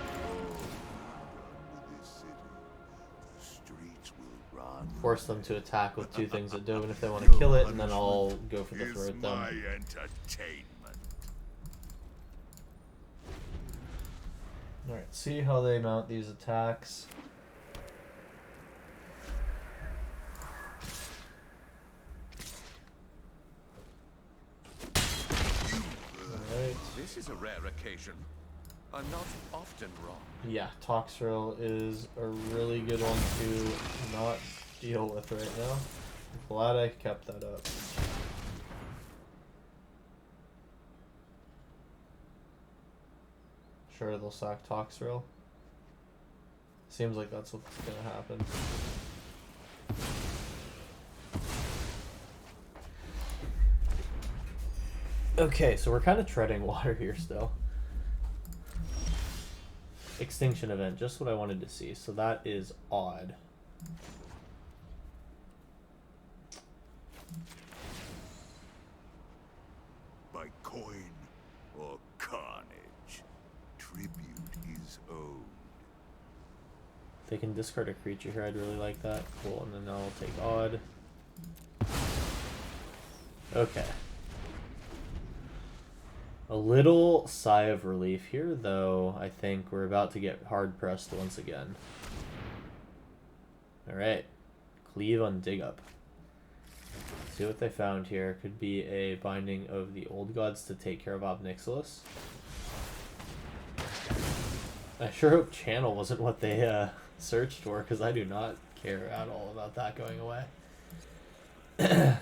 Force them to attack with 2 things at Dovin if they want to kill it, and then I'll go for the throat them. My entertainment. Alright, see how they mount these attacks. Alright. This is a rare occasion. I'm not often wrong. Yeah, Toxrill is a really good one to not deal with right now. I'm glad I kept that up. Sure, they'll sack Toxrill. Seems like that's what's gonna happen. Okay, so we're kind of treading water here still. Extinction event, just what I wanted to see. So that is odd. By coin or carnage, tribute is owed. They can discard a creature here. I'd really like that. Cool, and then I'll take odd. Okay. A little sigh of relief here, though. I think we're about to get hard pressed once again. Alright. cleave on dig up. See what they found here. Could be a binding of the old gods to take care of Ob Nixilis. I sure hope channel wasn't what they searched for, because I do not care at all about that going away.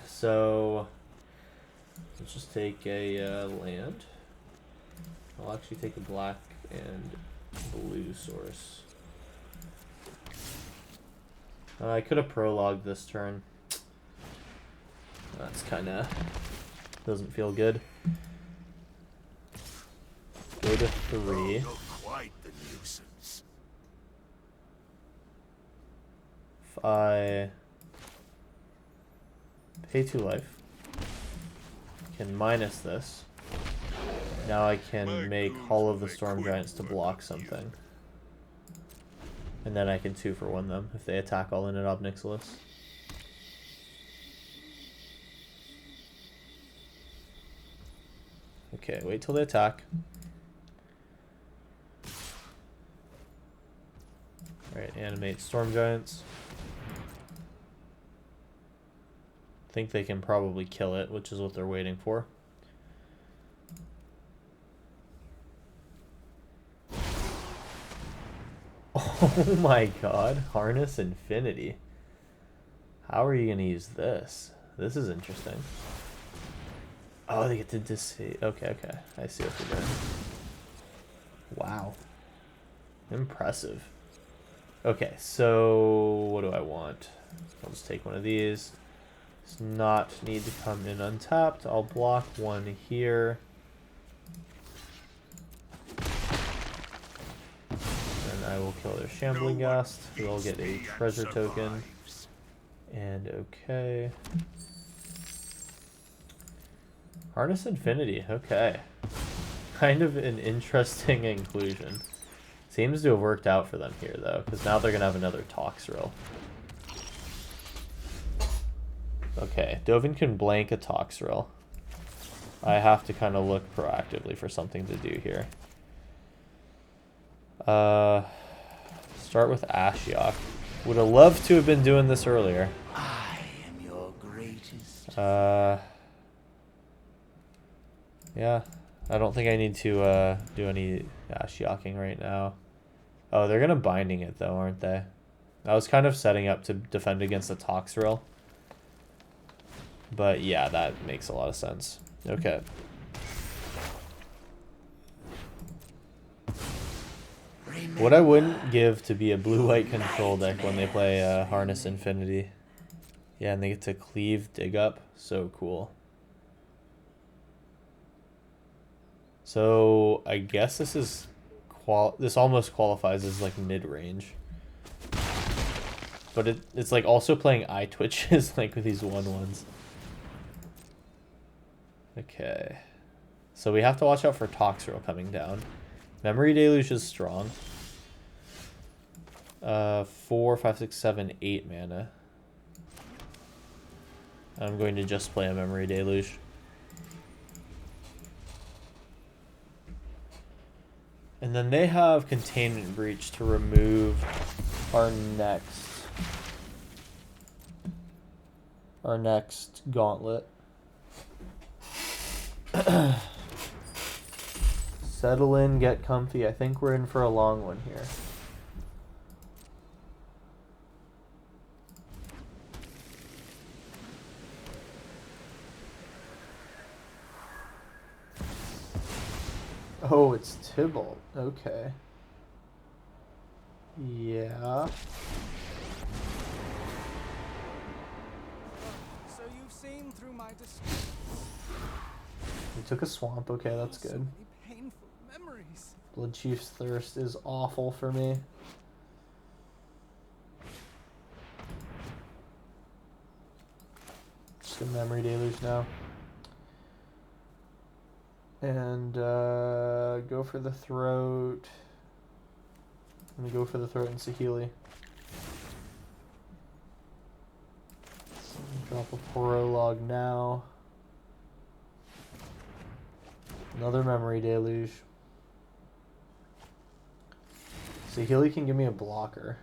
So let's just take a land. I'll actually take a black and blue source. I could have prologued this turn. That's kind of doesn't feel good. Go to 3. Oh, you're quite the nuisance. If I pay 2 life, can minus this. Now I can make Hall of the Storm Giants to block something. And then I can 2-for-1 them if they attack all in at Ob Nixilis. Okay, wait till they attack. Alright, animate Storm Giants. Think they can probably kill it, which is what they're waiting for. Oh my god, Harness Infinity. How are you going to use this? This is interesting. Oh, they get to disable. Okay, okay. I see what they're doing. Wow. Impressive. Okay, so what do I want? I'll just take one of these. Does not need to come in untapped. I'll block one here. And I will kill their Shambling Ghast. They'll get a treasure token. And okay. Harness Infinity, okay. Kind of an interesting inclusion. Seems to have worked out for them here, though, because now they're going to have another Toxrill. Okay, Dovin can blank a Toxrill. I have to kind of look proactively for something to do here. Start with Ashiok. Would have loved to have been doing this earlier. I am your greatest. Yeah, I don't think I need to do any Ashioking right now. Oh, they're gonna binding it though, aren't they? I was kind of setting up to defend against the Toxrill. But yeah, that makes a lot of sense. Okay. What I wouldn't give to be a blue-white control deck when they play Harness Infinity. Yeah, and they get to cleave, dig up. So cool. So I guess this is this almost qualifies as like mid-range. But it's like also playing eye twitches like with these 1/1s. Okay. So we have to watch out for Toxrill coming down. Memory Deluge is strong. 4, 5, 6, 7, 8 mana. I'm going to just play a Memory Deluge. And then they have Containment Breach to remove our next gauntlet. Settle in, get comfy. I think we're in for a long one here. Oh, it's Tybalt. Okay. Yeah. So you've seen through my distress. We took a swamp. Okay, that's So good. many painful memories. Blood Chief's Thirst is awful for me. Just a Memory Deluge now. And go for the throat. I'm gonna go for the throat and Saheeli. Drop a prologue now. Another Memory Deluge. Saheeli can give me a blocker.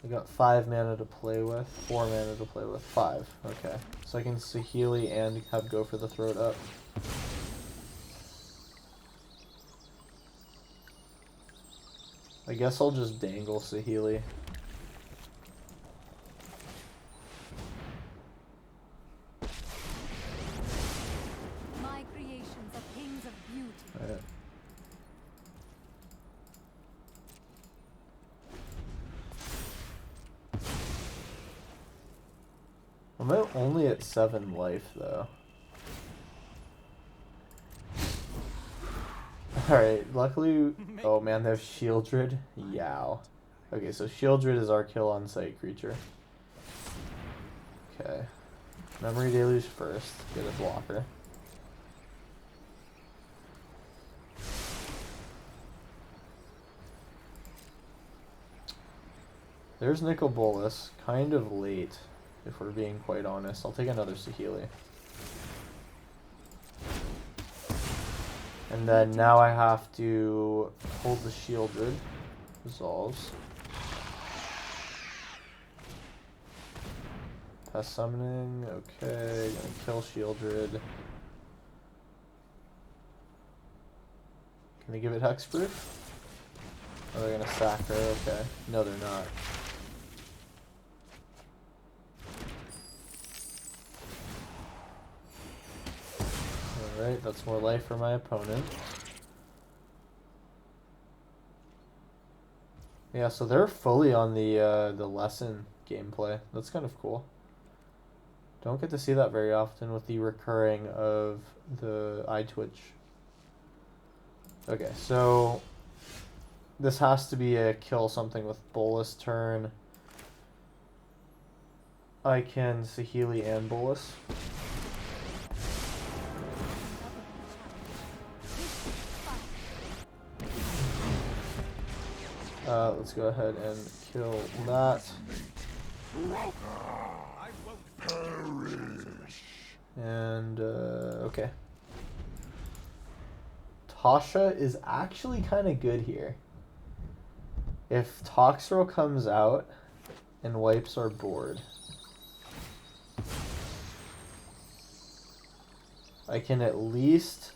I got 5 mana to play with, 4 mana to play with, 5. Okay, so I can Saheeli and have go for the throat up. I guess I'll just dangle Saheeli. My creations are things of beauty. Alright. I'm only at 7 life though. Alright, luckily... Oh man, they have Shieldred? Yow. Okay, so Shieldred is our kill on sight creature. Okay. Memory Deluge first. Get a blocker. There's Nicol Bolas. Kind of late, if we're being quite honest. I'll take another Saheeli. And then now I have to hold the Shieldred. Resolves. Pass summoning. Okay, gonna kill Shieldred. Can they give it hexproof? Oh, they're gonna sack her. Okay. No, they're not. Alright, that's more life for my opponent. Yeah, so they're fully on the lesson gameplay. That's kind of cool. Don't get to see that very often with the recurring of the eye twitch. Okay, so this has to be a kill something with Bolas turn. I can Saheeli and Bolas. Let's go ahead and kill that. And, okay. Tasha is actually kind of good here. If Toxrill comes out and wipes our board, I can at least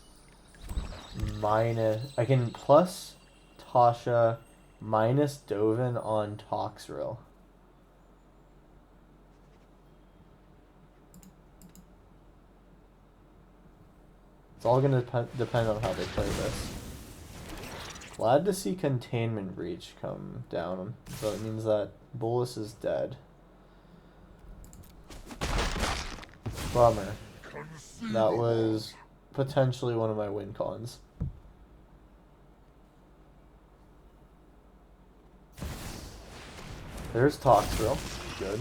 I can plus Tasha minus Dovin on Toxrill. It's all going to depend on how they play this. Glad to see Containment Breach come down, so it means that Bolas is dead. Bummer. That was potentially one of my win cons. There's Toxrill. Good.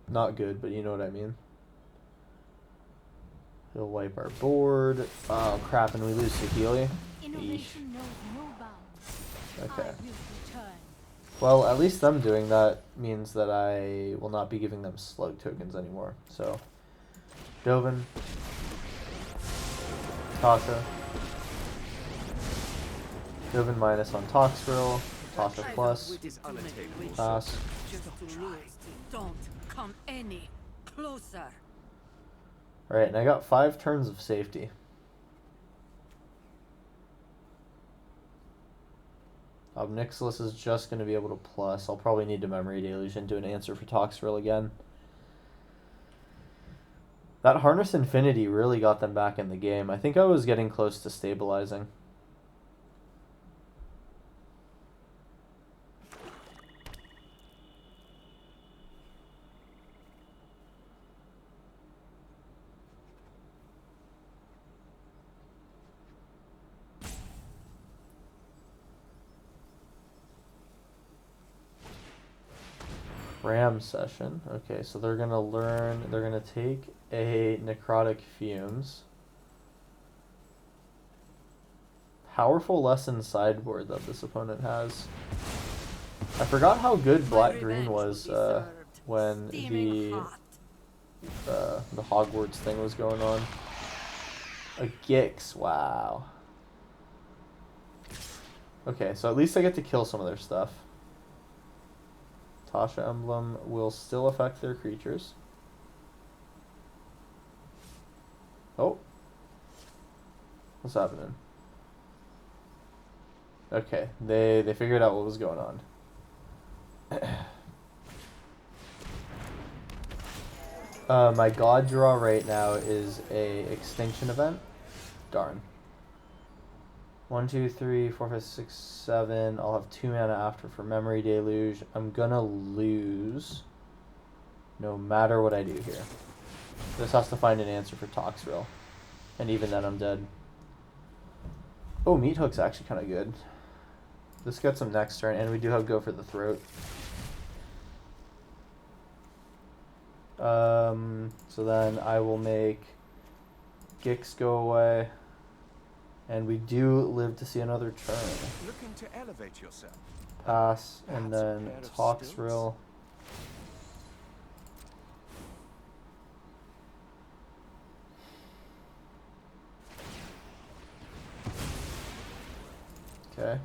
Not good, but you know what I mean. He'll wipe our board. Oh crap, and we lose Saheeli. Innovation knows no bounds. Okay. I will return. Well, at least them doing that means that I will not be giving them slug tokens anymore. So, Dovin. Tasha. Dovin minus on Toxrill. Tasha plus. Pass. Don't come any closer. Alright, and I got 5 turns of safety. Obnixilis is just going to be able to plus. I'll probably need to Memory Deluge into an answer for Toxrill again. That Harness Infinity really got them back in the game. I think I was getting close to stabilizing. Ram session. Okay, so they're gonna take a Necrotic Fumes. Powerful Lesson sideboard that this opponent has. I forgot how good Black-Green was when the Hogwarts thing was going on. A Gix, wow. Okay, so at least I get to kill some of their stuff. Tasha emblem will still affect their creatures. Oh. What's happening? Okay, they figured out what was going on. My god draw right now is a extinction event. Darn. 1, 2, 3, 4, 5, 6, 7. I'll have 2 mana after for Memory Deluge. I'm gonna lose no matter what I do here. This has to find an answer for Toxrill. And even then I'm dead. Oh, Meat Hook's actually kind of good. This gets him next turn, and we do have Go for the Throat. So then I will make Gix go away. And we do live to see another turn. Looking to elevate yourself. Pass, and Perhaps a then pair of Toxrill. Okay.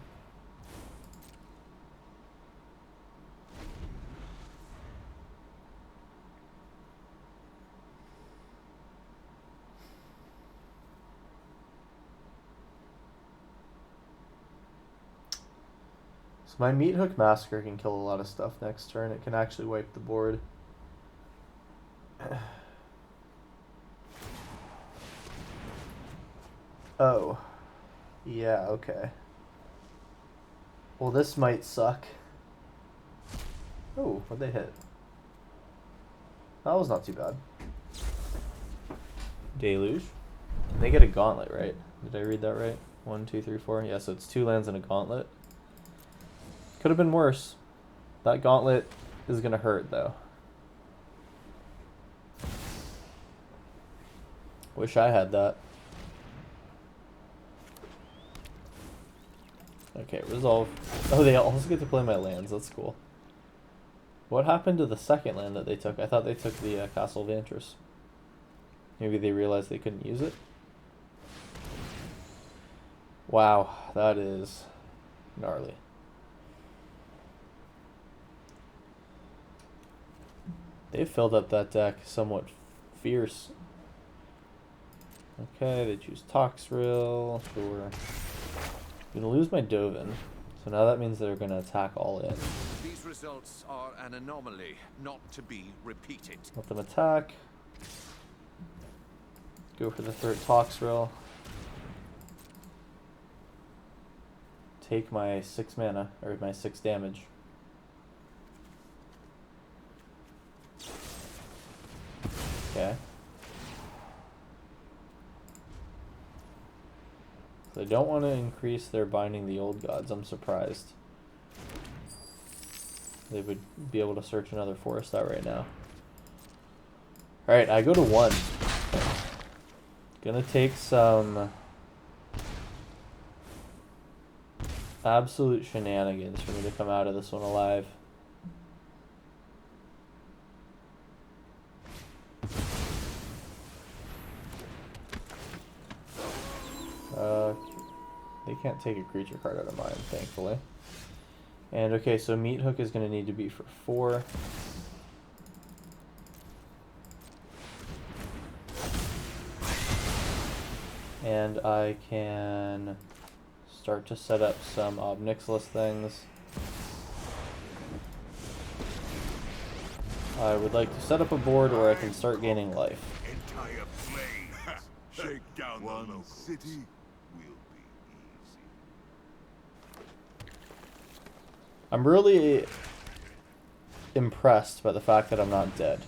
So my Meat Hook Massacre can kill a lot of stuff next turn. It can actually wipe the board. Oh. Yeah, okay. Well, this might suck. Oh, what'd they hit? That was not too bad. Deluge? They get a gauntlet, right? Did I read that right? 1, 2, 3, 4. Yeah, so it's 2 lands and a gauntlet. Could have been worse. That gauntlet is gonna hurt, though. Wish I had that. Okay, resolve. Oh, they also get to play my lands. That's cool. What happened to the second land that they took? I thought they took the Castle of Antris. Maybe they realized they couldn't use it? Wow, that is gnarly. They filled up that deck somewhat fierce. Okay, they choose Toxrill. Sure. I'm gonna lose my Dovin, so now that means they're gonna attack all in. These results are an anomaly, not to be repeated. Let them attack. Go for the third Toxrill. Take my 6 mana, or my 6 damage. Okay. They don't want to increase their Binding the Old Gods. I'm surprised. They would be able to search another forest out right now. Alright, I go to 1. Gonna take some absolute shenanigans for me to come out of this one alive. They can't take a creature card out of mine, thankfully. And okay, so Meat Hook is going to need to be for 4. And I can start to set up some Obnixilis things. I would like to set up a board where I can start gaining life. Entire plains. Shake down one city will be easy. I'm really impressed by the fact that I'm not dead.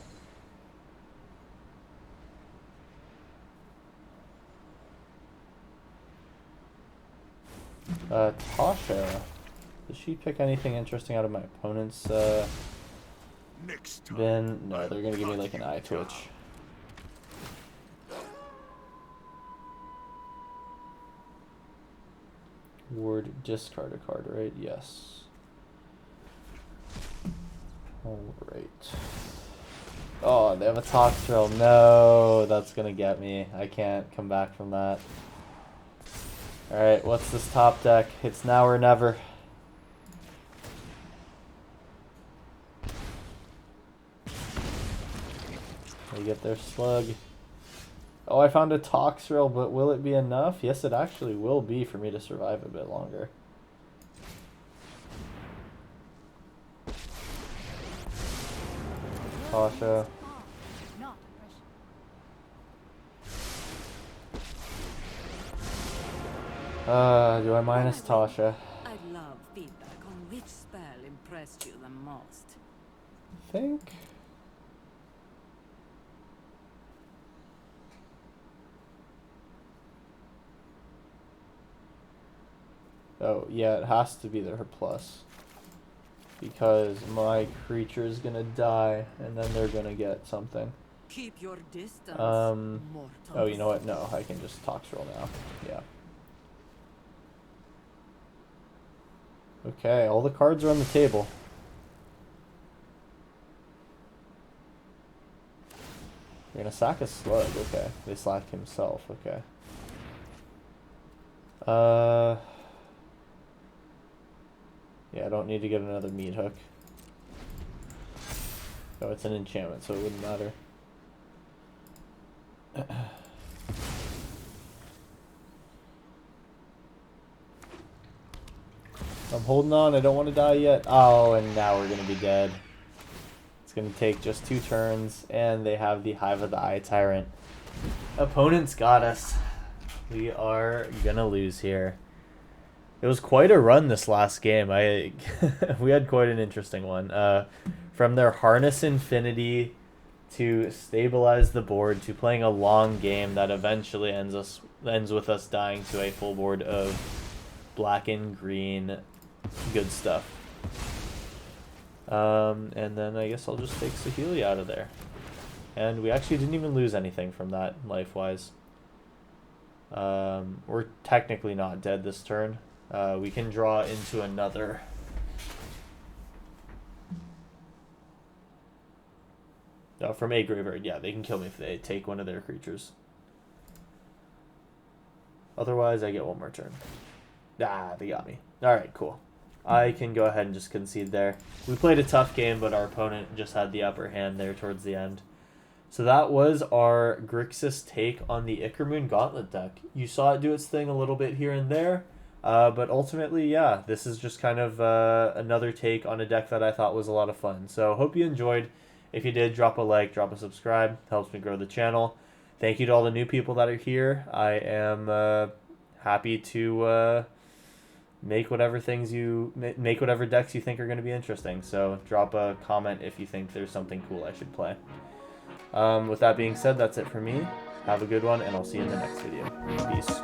Tasha. Did she pick anything interesting out of my opponent's Next time, bin? No, they're gonna give me like an eye twitch. Ward, discard a card, right? Yes. Alright. Oh, they have a Toxrill. No, that's gonna get me. I can't come back from that. Alright, what's this top deck? It's now or never. They get their slug. Oh, I found a Toxrill, but will it be enough? Yes, it actually will be for me to survive a bit longer. Tasha. Not aggression. Do I minus Tasha? I'd love feedback on which spell impressed you the most. I think. Oh, yeah, it has to be her plus. Because my creature is gonna die, and then they're gonna get something. Keep your distance. Oh, you know what? No, I can just Toxrill now. Yeah. Okay, all the cards are on the table. You're gonna sack a slug, okay. They slack himself, okay. Yeah, I don't need to get another meat hook. Oh, it's an enchantment, so it wouldn't matter. I'm holding on, I don't want to die yet. Oh, and now we're gonna be dead. It's gonna take just 2 turns, and they have the Hive of the Eye Tyrant. Opponents got us. We are gonna lose here. It was quite a run this last game. We had quite an interesting one. From their Harness Infinity to stabilize the board to playing a long game that eventually ends with us dying to a full board of black and green good stuff. And then I guess I'll just take Saheeli out of there. And we actually didn't even lose anything from that life-wise. We're technically not dead this turn. We can draw into another. No, from a graveyard, yeah, they can kill me if they take one of their creatures. Otherwise, I get one more turn. Ah, they got me. Alright, cool. I can go ahead and just concede there. We played a tough game, but our opponent just had the upper hand there towards the end. So that was our Grixis take on the Ickermoon Gauntlet deck. You saw it do its thing a little bit here and there. But ultimately, yeah, this is just kind of another take on a deck that I thought was a lot of fun. So hope you enjoyed. If you did, drop a like, drop a subscribe. Helps me grow the channel. Thank you to all the new people that are here. I am happy to make whatever decks you think are going to be interesting. So drop a comment if you think there's something cool I should play. With that being said, that's it for me. Have a good one, and I'll see you in the next video. Peace.